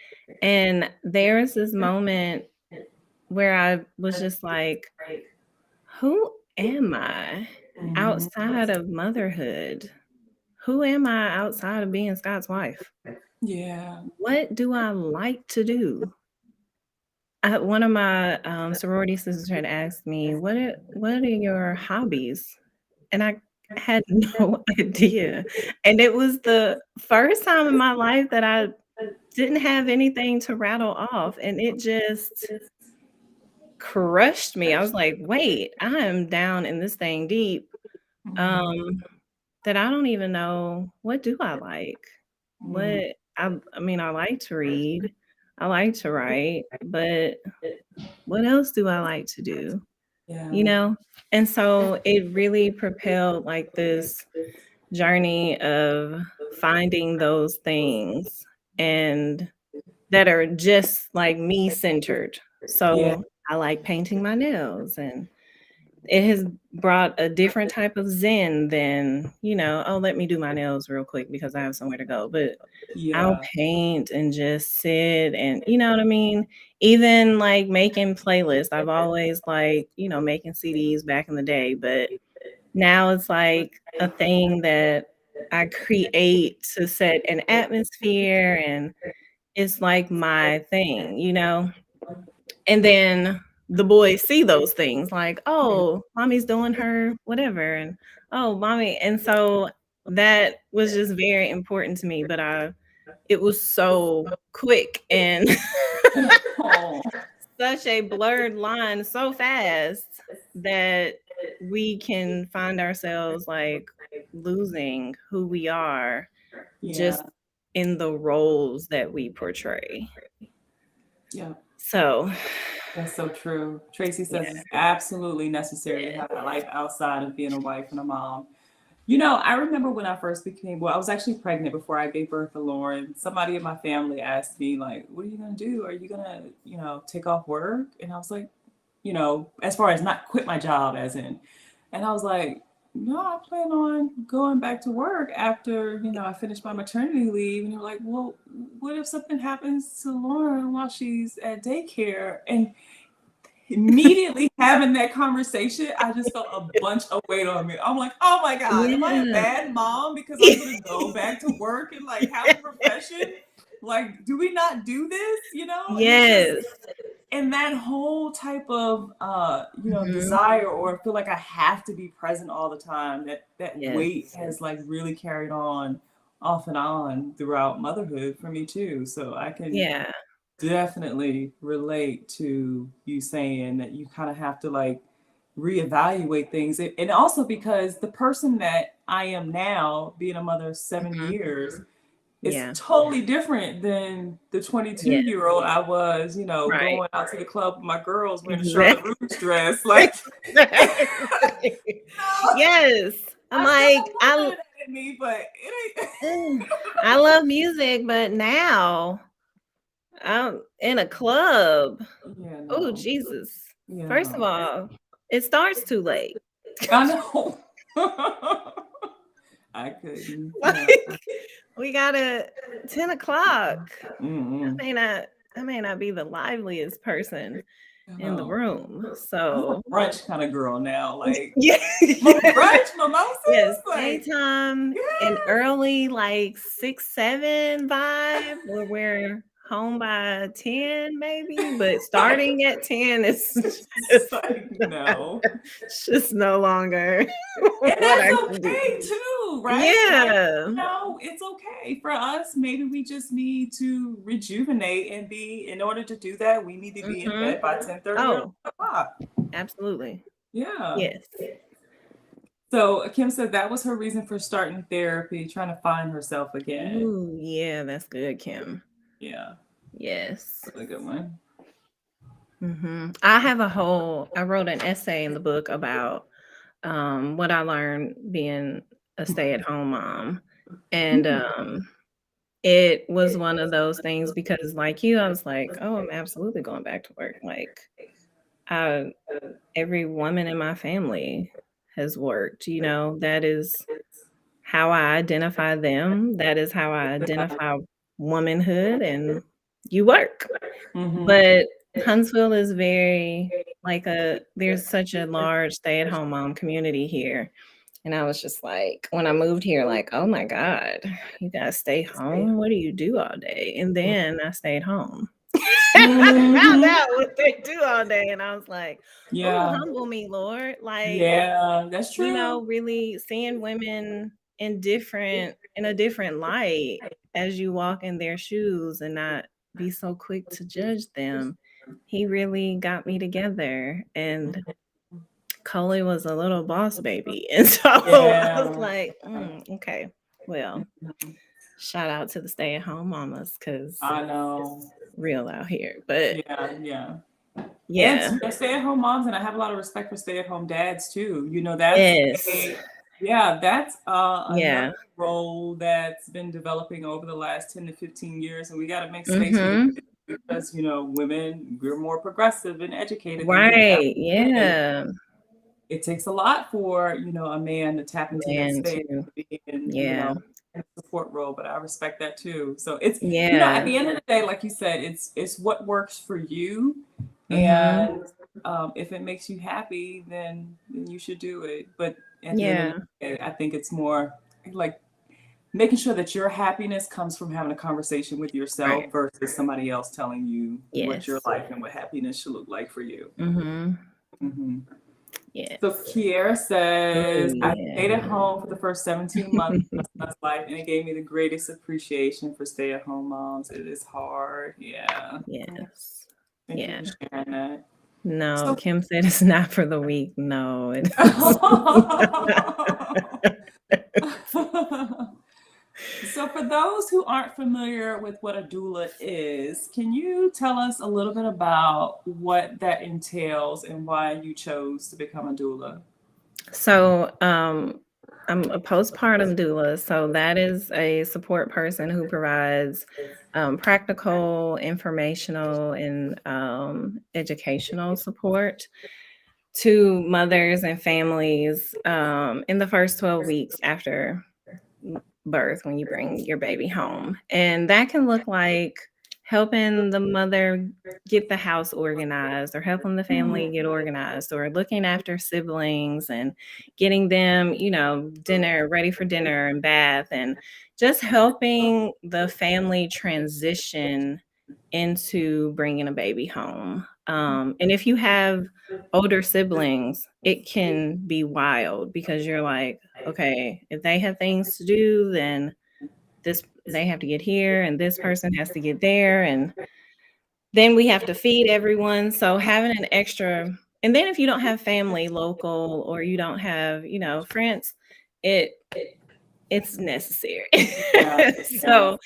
And there was this moment where I was just like, who am I Mhm. outside of motherhood? Who am I outside of being Scott's wife? Yeah. What do I like to do? One of my sorority sisters had asked me, what are your hobbies? And I had no idea. And it was the first time in my life that I didn't have anything to rattle off, and it just crushed me. I was like, "Wait, I am down in this thing deep, Mhm. um, that I don't even know what do I like? Mm. What I mean, I like to read, I like to write, but what else do I like to do?" You Yeah. know? And so it really propelled, like, this journey of finding those things and that are just, like, me centered. Yeah. So, I like painting my nails, and it has brought a different type of zen than, "Oh, let me do my nails real quick because I have somewhere to go," but I'll Yeah. paint and just sit and you know what I mean? Even, like, making playlists. I've always liked, making CDs back in the day, but now it's like a thing that I create to set an atmosphere, and it's like my thing, you know? And then the boys see those things like, Yeah. "Oh, mommy's doing her whatever," and, "Oh, mommy," and so that was just very important to me, but it was so quick and Oh, such a blurred line so fast that we can find ourselves, like, losing who we are yeah. just in the roles that we portray. Yeah. So, That's so true. Tracy yeah, says it's absolutely necessary to have a life outside of being a wife and a mom. I remember when I first I was actually pregnant before I gave birth to Lauren. Somebody in my family asked me, like, what are you going to do? Are you going to, take off work? And I was like, as far as not quit my job, as in. And I was like, no, I plan on going back to work after, I finish my maternity leave. And they're like, well, what if something happens to Lauren while she's at daycare? And immediately having that conversation, I just felt a bunch of weight on me. I'm like, oh my God, am I a yeah. bad mom because I'm gonna go back to work and like have a profession? Like, do we not do this? And it's just Yes. and that whole type of Mhm. desire or feel like I have to be present all the time, that Yes. weight has like really carried on off and on throughout motherhood for me too. So I can Yeah. definitely relate to you saying that you kind of have to like reevaluate things. And also because the person that I am now, being a mother of 7 Mhm. years, is Yeah. totally different than the Yeah. 22-year-old I was, Right. going out to the club with my girls wearing a Charlotte Exactly. Russe dress. Like, no, Yes. I'm I still like, have a little bit of that in me, but it ain't. I love music, but now I'm in a club. Yeah, Oh, no. Jesus. First of Yeah. all, it starts too late. I know. I couldn't. No. Like, we got to 10 o'clock. Mm-mm. I may not be the liveliest person in the No. room. I'm a So, brunch kind of girl now. Like, yeah. brunch, mimosas. Yes, Like, daytime and yes. early, like 6, 7 vibe where we're home by 10 maybe, but Like, starting at 10 is it's just like, no. it's just no longer And what that's I can do. okay too, right? Like, Yeah. it's okay for us. Maybe we just need to rejuvenate and in order to do that, we need to be in Mhm. bed by 10:30 or Oh, 11 o'clock. absolutely. Yeah. Yes. So Kim said that was her reason for starting therapy, trying to find herself again. Ooh, yeah, that's good, Kim. Yeah, Yes. that's a good one. I wrote an essay in the book about what I learned being a stay-at-home mom. And it was one of those things because like you, I was like, oh, I'm absolutely going back to work. Like I every woman in my family has worked, that is how I identify them. That is how I identify womanhood and you work. Mm-hmm. But Huntsville is very there's such a large stay-at-home mom community here. And I was just like, when I moved here, like, oh my God, you gotta stay home. What do you do all day? And then I stayed home. I found Mhm. out what they do all day. And I was like, oh, Yeah. humble me, Lord. Like, Yeah, that's true. really seeing women in a different light as you walk in their shoes and not be so quick to judge them. He really got me together. And Coley was a little boss baby. And so I was Yeah. like, okay, well, shout out to the stay-at-home mamas because I know. real out here. But Yeah. And yeah, stay-at-home moms, and I have a lot of respect for stay-at-home dads too. That's yes, that's another yeah, role that's been developing over the last 10 to 15 years, and we got to make space for mm-hmm, it because women, we're more progressive and educated than we've ever right, been. yeah, It takes a lot for a man to tap into that man space too, and be in yeah, in a support role, but I respect that too. So it's at yeah, the end of the day, like you said, it's what works for you, mm-hmm, and if it makes you happy, then you should do it. But at the end of the yeah, day, I think it's more like making sure that your happiness comes from having a conversation with yourself right, versus somebody else telling you what your yes, life and what happiness should look like for you. mm-hmm, Hmm. So yes, Kiera oh says, I stayed yeah, at home for the first 17 months of my son's life, and it gave me the greatest appreciation for stay-at-home moms. It is hard. Yeah. yes, Thank you yeah. for sharing that. No, So, Kim said it's not for the weak. No, it is. so for those who aren't familiar with what a doula is, can you tell us a little bit about what that entails and why you chose to become a doula? So, I'm a postpartum doula. So that is a support person who provides practical, informational, and educational support to mothers and families in the first 12 weeks after birth when you bring your baby home. And that can look like helping the mother get the house organized or helping the family get organized or looking after siblings and getting them, dinner ready for dinner and bath and just helping the family transition into bringing a baby home. And if you have older siblings, it can be wild because you're like, okay, if they have things to do, then this they have to get here and this person has to get there and then we have to feed everyone. So having an extra and then if you don't have family local or you don't have, friends, it it's necessary. Yeah, yeah, So,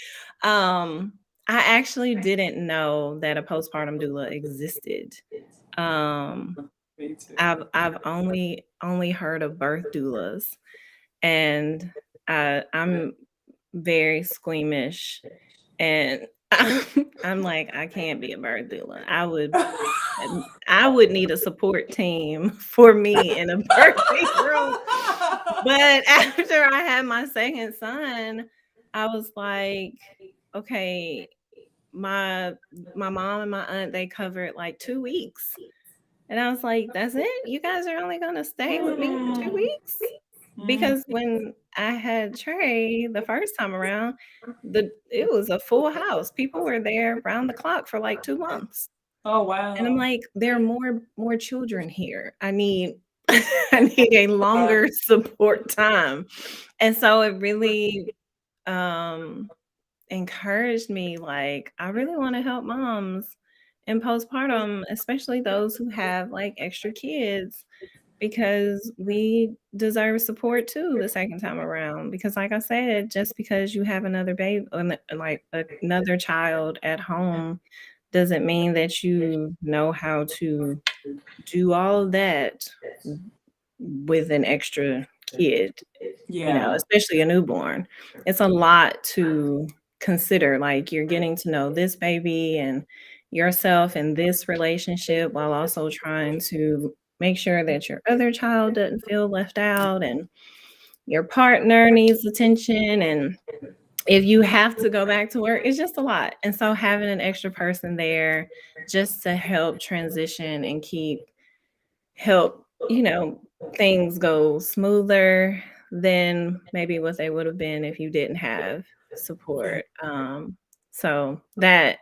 I actually didn't know that a postpartum doula existed. Um, me too. I've only heard of birth doulas, and I'm very squeamish, and I'm like, I can't be a birth doula. I would need a support team for me in a birthing room. But after I had my second son, I was like, okay, my my mom and my aunt, they covered like 2 weeks. And I was like, "That's it? You guys are only gonna stay with me for 2 Mm, weeks?" mm. Because when I had Trey the first time around, it was a full house. People were there round the clock for like 2 months. Oh, And I'm wow. like, "There are more children here. I need I need a Right. longer support time." And so it really, um, encouraged me, like, I really wanna help moms in postpartum, especially those who have, like, extra kids, because we deserve support too the second time around. Because like I said, just because you have another baby, like, another child at home doesn't mean that you know how to do all of that with an extra kid, Yeah. especially a newborn. It's a lot to consider, like, you're getting to know this baby and yourself in this relationship while also trying to make sure that your other child doesn't feel left out and your partner needs attention, and if you have to go back to work, it's just a lot, and so having an extra person there just to help transition and help, things go smoother than maybe what they would have been if you didn't have Yeah. support. So that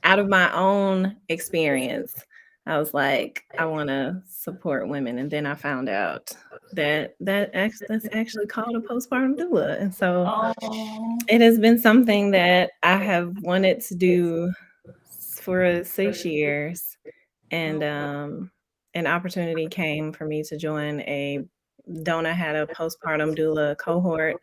out of my own experience, I was like, I want to support women, and then I found out that that's actually called a postpartum doula, and so Oh, it has been something that I have wanted to do for 6 years, and an opportunity came for me to join a Donna had a postpartum doula cohort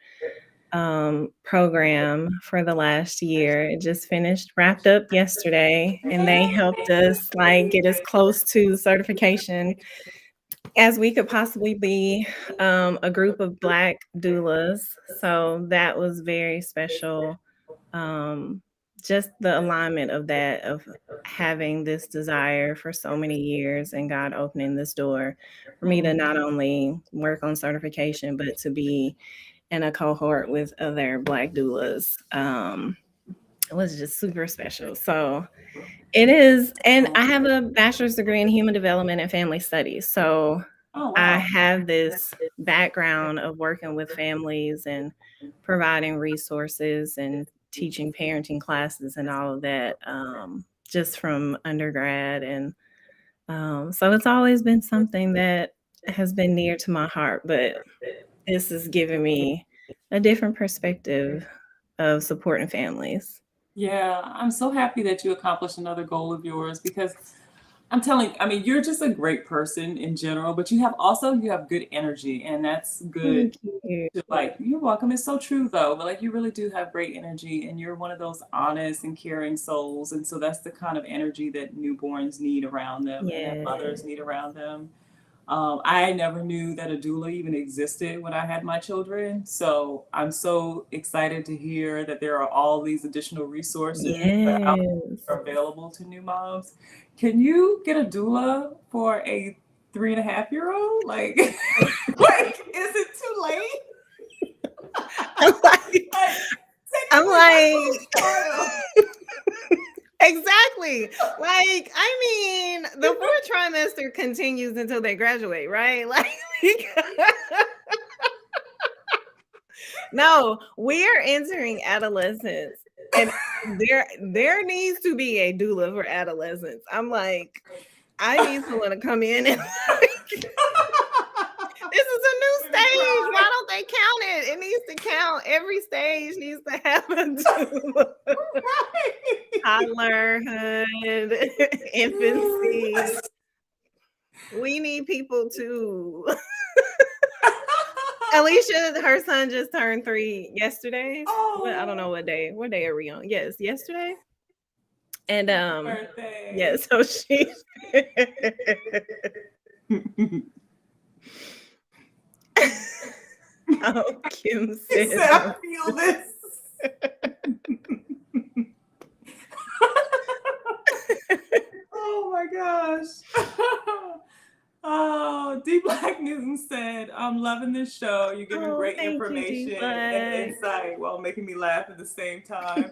program for the last year. It just finished, wrapped up yesterday, and they helped us like get as close to certification as we could possibly be, a group of Black doulas. So that was very special. Um, just the alignment of that, of having this desire for so many years and God opening this door for me to not only work on certification, but to be in a cohort with other Black doulas. It was just super special. So it is, and I have a bachelor's degree in human development and family studies. So oh I wow. have this background of working with families and providing resources and teaching parenting classes and all of that, just from undergrad. And so it's always been something that has been near to my heart, but this has given me a different perspective of supporting families. Yeah, I'm so happy that you accomplished another goal of yours because I'm telling, I mean, you're just a great person in general, but you have good energy, and that's good Thank you. to like, you're welcome. It's so true though, but like you really do have great energy and you're one of those honest and caring souls. And so that's the kind of energy that newborns need around them and that Yeah. mothers need around them. I never knew that a doula even existed when I had my children. So I'm so excited to hear that there are all these additional resources that Yes. are available to new moms. Can you get a doula for a 3.5-year-old? Like, like, is it too late? I'm like, Like, I'm technically, that's like, a child. exactly. Like, I mean, the fourth trimester continues until they graduate, right? Like, no, we are entering adolescence, and there needs to be a doula for adolescents. I'm like, I need someone to come in and this is a new Let me stage. cry. Why don't they count it? It needs to count. Every stage needs to have a doula. Right. Toddlerhood, infancy. We need people to. Alicia, her son just turned 3 yesterday. What, I don't know Oh, what day. What day are we on? Yes, yesterday. And happy yeah, birthday. so she oh, Kim He said said, I feel this. Oh my gosh. Oh, D Black Newton said, I'm loving this show. You're giving oh, great thank you, D information and Black. insight while making me laugh at the same time.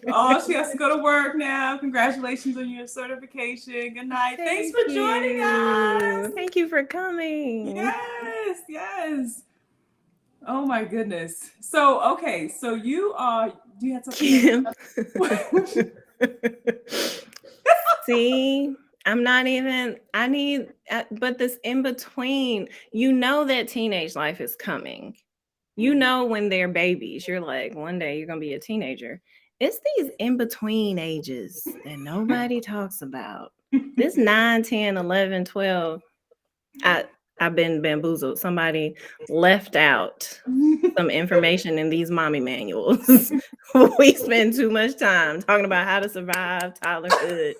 Oh, she has to go to work now. Congratulations on your certification. Good night. Thanks Thank for joining us. you. Thank you for coming. Yes, yes. Oh my goodness. So, okay, so you had something Kim. else? See, I'm not even, I need, but this in between, you know that teenage life is coming. You know, when they're babies, you're like, one day you're going to be a teenager. It's these in between ages that nobody talks about. This 9, 10, 11, 12. I've been bamboozled. Somebody left out some information in these mommy manuals. We spend too much time talking about how to survive toddlerhood,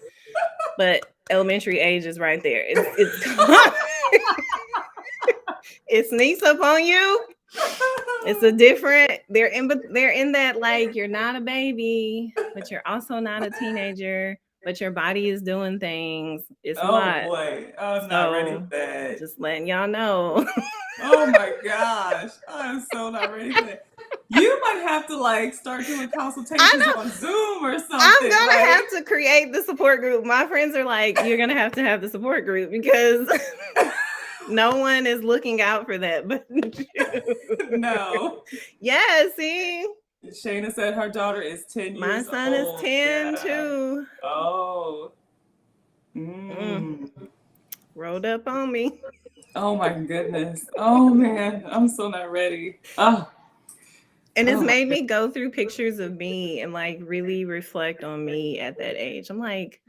but elementary age is right there. It sneaks up on you. It's a different. They're in that, like, you're not a baby, but you're also not a teenager. But your body is doing things. It's a Oh lot. boy, I'm not ready for So that. just letting y'all know. Oh my gosh, I'm so not ready for that. You might have to like start doing I consultations know. on Zoom or I'm something. gonna Like, have to create the support group. My friends are like, you're gonna have to have the support group because No one is looking out for that but you. No. Yeah, see? Shayna said her daughter is 10 My years son is old. 10 Yeah. too. Oh. Mm. Rolled up on me. Oh my goodness. Oh man, I'm so not ready. Oh. And it's Oh my made me goodness. go through pictures of me and like really reflect on me at that age. I'm like,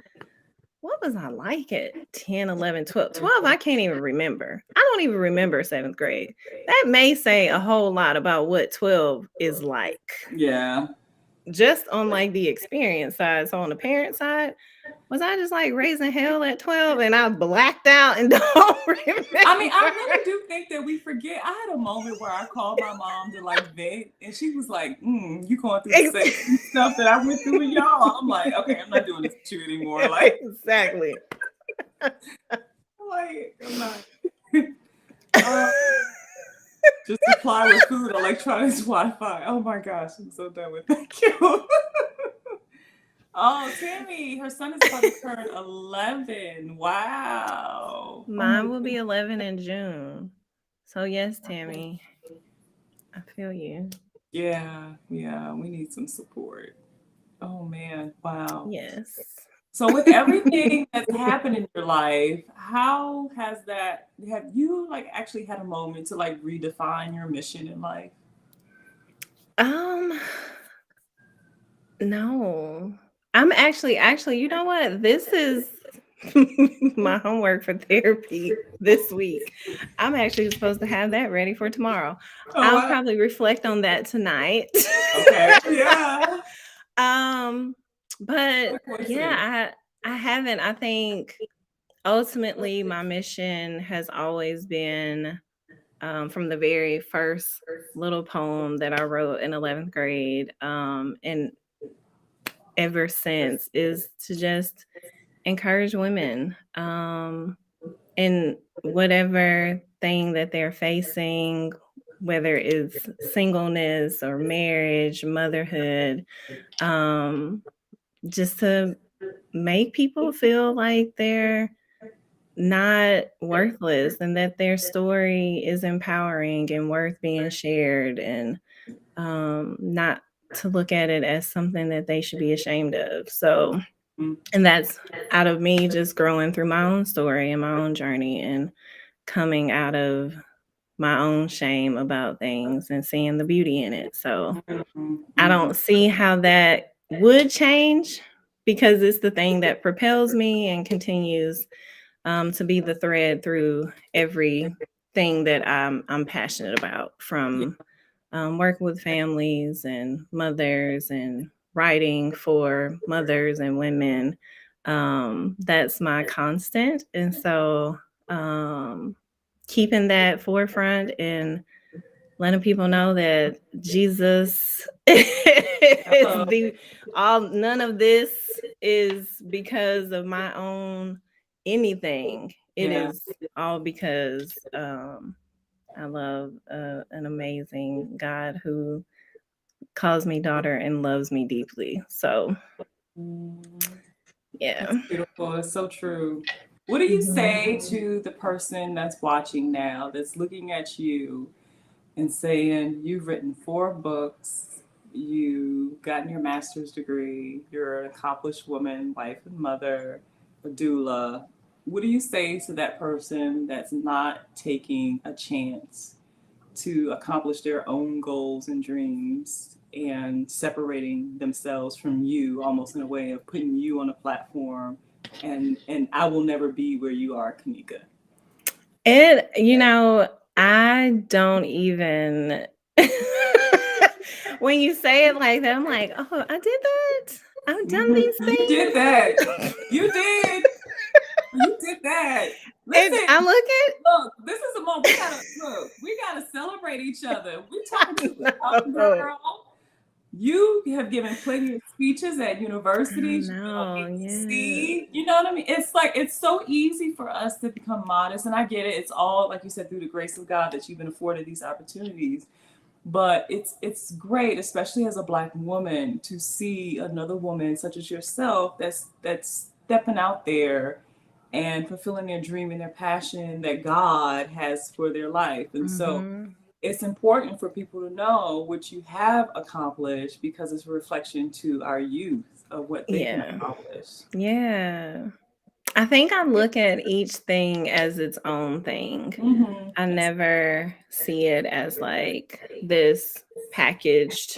what was I like at 10, 11, 12? 12, I can't even remember. I don't even remember 7th grade. That may say a whole lot about what 12 is like. Yeah. Just on like the experience side. So on the parent side, was I just like raising hell at 12 and I blacked out and don't remember? I mean, I really do think that we forget. I had a moment where I called my mom to like vent, and she was like, you going through the same stuff that I went through with y'all. I'm like, okay, I'm not doing this with you anymore. Like, exactly. like I'm not. Just supply with food, electronics, Wi-Fi. Oh my gosh, I'm so done with that. Thank you. Oh, Tammy, her son is about to turn 11. Wow. Mine will be 11 in June. So yes, Tammy, I feel you. Yeah, we need some support. Oh man, wow. Yes. So with everything that's happened in your life, how has that, have you like actually had a moment to like redefine your mission in life? No. I'm actually, you know what? This is my homework for therapy this week. I'm actually supposed to have that ready for tomorrow. Oh, I'll wow. probably reflect on that tonight. Okay. Yeah. But yeah, I haven't. I think ultimately my mission has always been from the very first little poem that I wrote in 11th grade. And ever since is to just encourage women in whatever thing that they're facing, whether it's singleness or marriage, motherhood, just to make people feel like they're not worthless and that their story is empowering and worth being shared, and not to look at it as something that they should be ashamed of. So, and that's out of me just growing through my own story and my own journey and coming out of my own shame about things and seeing the beauty in it. So I don't see how that would change, because it's the thing that propels me and continues to be the thread through everything that I'm passionate about, from working with families and mothers and writing for mothers and women. That's my constant. And so keeping that forefront and letting people know that Jesus is none of this is because of my own anything. It is all because I love an amazing God who calls me daughter and loves me deeply. So, yeah. That's beautiful. It's so true. What do you say to the person that's watching now, that's looking at you and saying, you've written 4 books, you've gotten your master's degree, you're an accomplished woman, wife and mother, a doula. What do you say to that person that's not taking a chance to accomplish their own goals and dreams and separating themselves from you, almost in a way of putting you on a platform, and I will never be where you are, Caneeka? And I don't even when you say it like that, I'm like, oh, I did that. I've done these things. You did that. You did. You did that. Listen, and I look, this is a moment. We gotta celebrate each other. We talking to a girl. You have given plenty of speeches at universities. You know what I mean? It's like, it's so easy for us to become modest. And I get it. It's all, like you said, through the grace of God that you've been afforded these opportunities. But it's great, especially as a Black woman, to see another woman such as yourself that's stepping out there and fulfilling their dream and their passion that God has for their life. And so it's important for people to know what you have accomplished, because it's a reflection to our youth of what they can Yeah. accomplish. Yeah. I think I look at each thing as its own thing. I never see it as like this packaged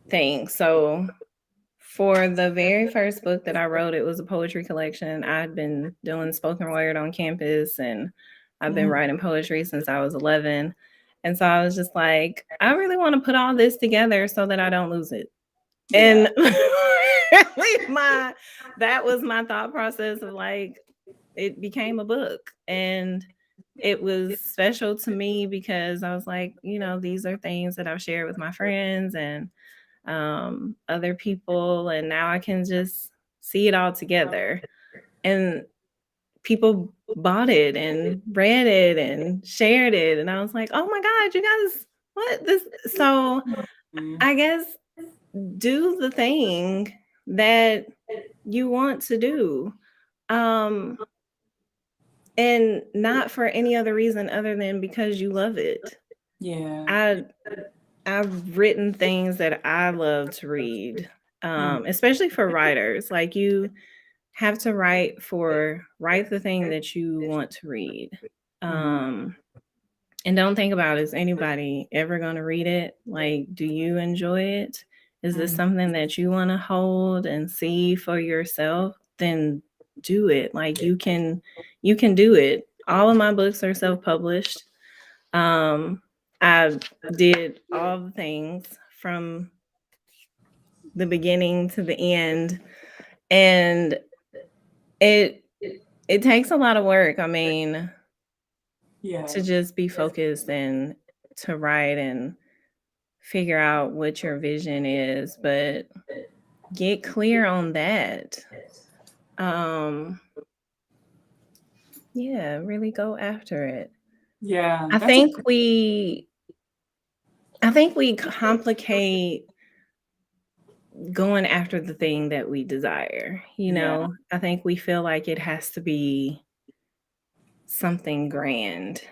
thing. So for the very first book that I wrote, it was a poetry collection. I'd been doing spoken word on campus, and I've been writing poetry since I was 11. And so I was just like, I really want to put all this together so that I don't lose it. Yeah. And that was my thought process of like, it became a book. And it was special to me because I was like, these are things that I've shared with my friends and other people, and now I can just see it all together. And people bought it and read it and shared it, and I was like, oh my God, you guys, what this? So I guess do the thing that you want to do, and not for any other reason other than because you love it. Yeah. I've written things that I love to read, especially for writers. Like, you have to write the thing that you want to read. And don't think about, is anybody ever going to read it? Like, do you enjoy it? Is this something that you want to hold and see for yourself? Then do it. Like, you can do it. All of my books are self-published. I did all the things from the beginning to the end, and it takes a lot of work. I mean, to just be focused and to write and figure out what your vision is, but get clear on that. Yeah, really go after it. Yeah. I think we complicate going after the thing that we desire. I think we feel like it has to be something grand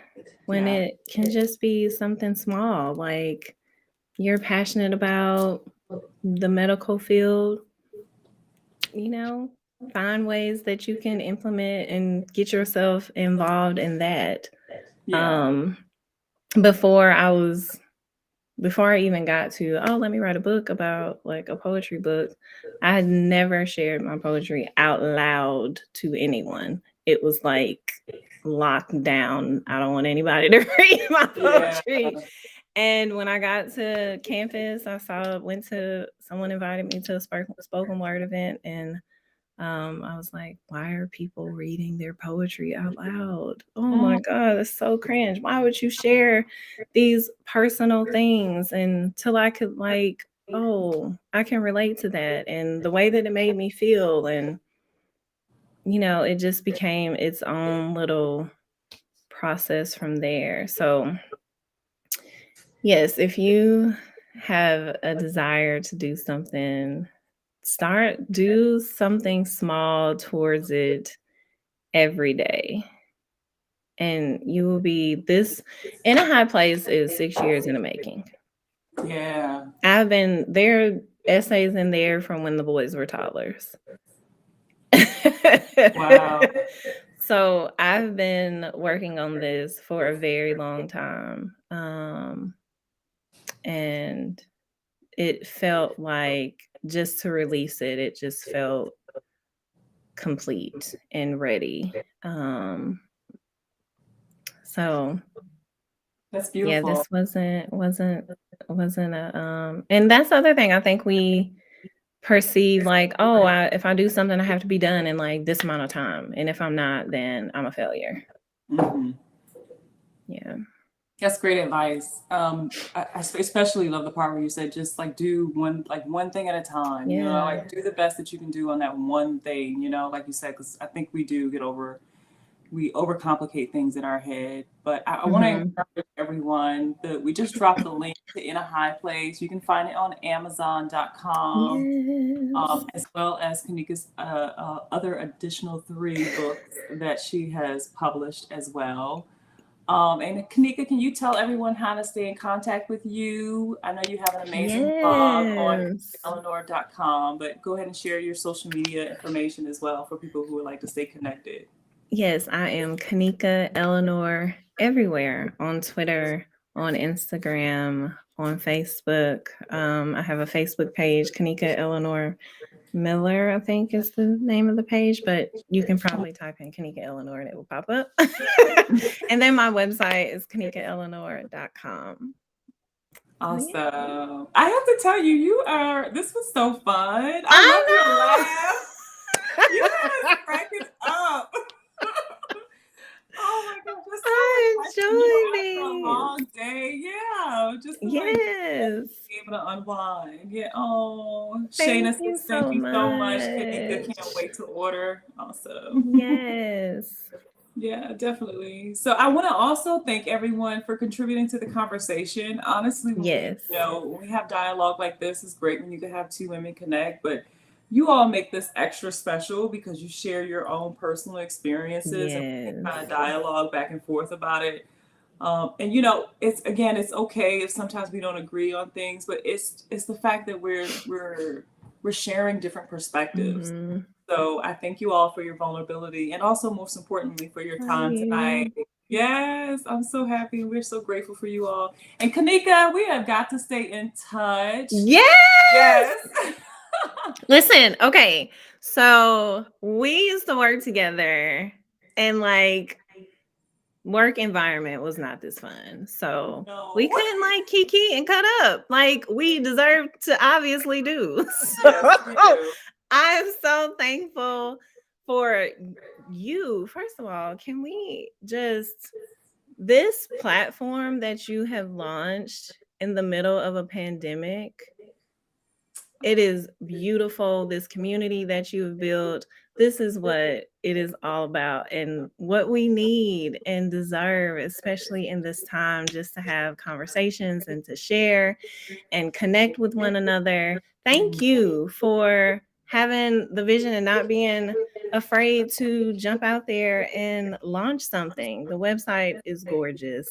when it can just be something small. Like, you're passionate about the medical field, find ways that you can implement and get yourself involved in that. Before I even got to, let me write a book about, like, a poetry book, I had never shared my poetry out loud to anyone. It was like locked down. I don't want anybody to read my poetry. And when I got to campus, someone invited me to a spoken word event, and I was like, why are people reading their poetry out loud? Oh my God, that's so cringe. Why would you share these personal things? Until I could, like, I can relate to that, and the way that it made me feel. And, it just became its own little process from there. So yes, if you have a desire to do something, do something small towards it every day. And you will be this. In a High Place is 6 years in the making. Yeah. There are essays in there from when the boys were toddlers. Wow. So I've been working on this for a very long time. And it felt like, just to release it, it just felt complete and ready. So That's beautiful. yeah, this wasn't a and that's the other thing. I think we perceive, like, if I do something, I have to be done in like this amount of time, and if I'm not, then I'm a failure. Yeah. That's great advice. I especially love the part where you said, just like do one thing at a time. Yeah. Like, do the best that you can do on that one thing. Like you said, because I think we do get we overcomplicate things in our head. But I want to Mm-hmm. encourage everyone that we just dropped the link to In a High Place. You can find it on Amazon.com, Yes. as well as Caneeka's other additional 3 books that she has published as well. And Caneeka, can you tell everyone how to stay in contact with you? I know you have an amazing blog on Yes. eleanor.com, but go ahead and share your social media information as well for people who would like to stay connected. Yes, I am Caneeka Eleanor everywhere on Twitter, on Instagram, on Facebook. I have a Facebook page, Caneeka Eleanor Miller, I think is the name of the page, but you can probably type in Caneeka Eleanor and it will pop up. And then my website is caneekaeleanor.com. Awesome. I have to tell you, this was so fun. I love your laugh. You guys crack it up. Oh my gosh, that's so I after a enjoy long this. day. Yeah, just to Yes. be able to unwind. Yeah. Oh, Thank Shayna you says thank so you so much. much. Kanika can't wait to order. Awesome. Yes. Yeah, definitely. So I want to also thank everyone for contributing to the conversation. Honestly, when Yes. when we have dialogue like this, it's great when you can have 2 women connect, but you all make this extra special because you share your own personal experiences and we can kind of Yes. dialogue back and forth about it. And it's okay if sometimes we don't agree on things, but it's the fact that we're sharing different perspectives. Mm-hmm. So I thank you all for your vulnerability and also most importantly for your Love time tonight. you. Yes, I'm so happy. We're so grateful for you all. And Caneeka, we have got to stay in touch. Yes. Yes. Listen, okay. So we used to work together and like work environment was not this fun. So No. we couldn't like kiki and cut up like we deserve to obviously do. Yes, we So do. I'm so thankful for you. First of all, can we just this platform that you have launched in the middle of a pandemic, it is beautiful. This community that you've built, this is what it is all about and what we need and deserve, especially in this time, just to have conversations and to share and connect with one another. Thank you for having the vision and not being afraid to jump out there and launch something. The website is gorgeous.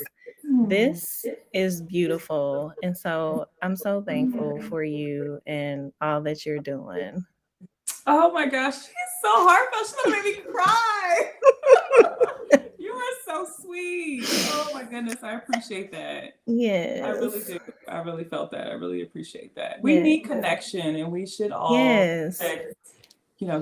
This is beautiful. And so I'm so thankful for you and all that you're doing. Oh my gosh, she's so heartfelt. She's gonna make me cry. You are so sweet. Oh my goodness, I appreciate that. Yes. I really do. I really felt that. I really appreciate that. We Yes. need connection and we should all Yes.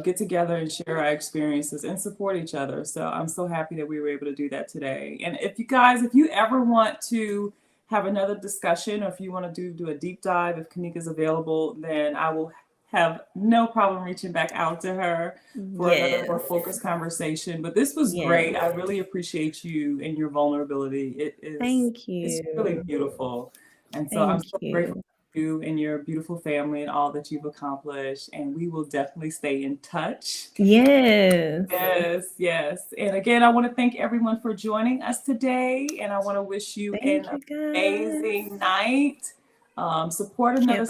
get together and share our experiences and support each other. So I'm so happy that we were able to do that today. And if you ever want to have another discussion or if you want to do a deep dive, if Caneeka's available, then I will have no problem reaching back out to her for another more focused conversation. But this was great. I really appreciate you and your vulnerability. Thank you. It's really beautiful. And so I'm so grateful for you and your beautiful family and all that you've accomplished. And we will definitely stay in touch. Yes. Yes, yes. And again, I want to thank everyone for joining us today. And I want to wish you an amazing night. Support another.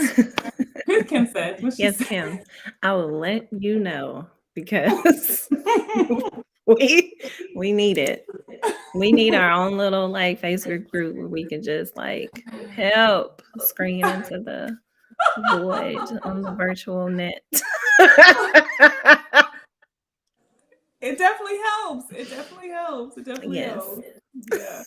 Kim said. Yes, Kim. I will let you know because we need it. We need our own little like Facebook group where we can just like help scream into the void on the virtual net. It definitely helps. It definitely helps. It definitely helps. Yeah.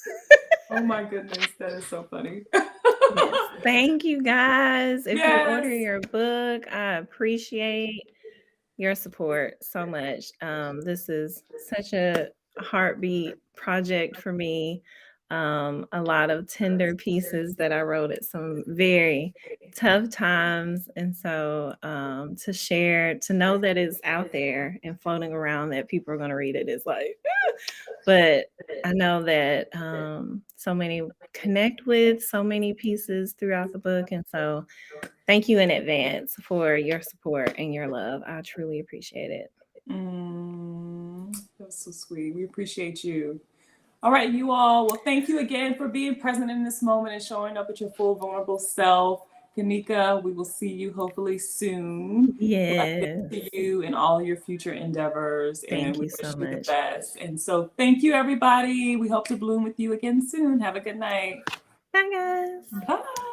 Oh my goodness, that is so funny. Yes. Thank you guys. If you order your book, I appreciate your support so much. This is such a heartbeat project for me. A lot of tender pieces that I wrote at some very tough times. And so to share, to know that it's out there and floating around that people are going to read it is like, but I know that so many connect with so many pieces throughout the book. And so thank you in advance for your support and your love. I truly appreciate it. was so sweet. We appreciate you. All right, you all. Well, thank you again for being present in this moment and showing up with your full vulnerable self. Caneeka, we will see you hopefully soon. Yes. Blessings to you in all your future endeavors, and Thank we you so wish you the much. best. And so thank you, everybody. We hope to bloom with you again soon. Have a good night. Bye, guys. Bye.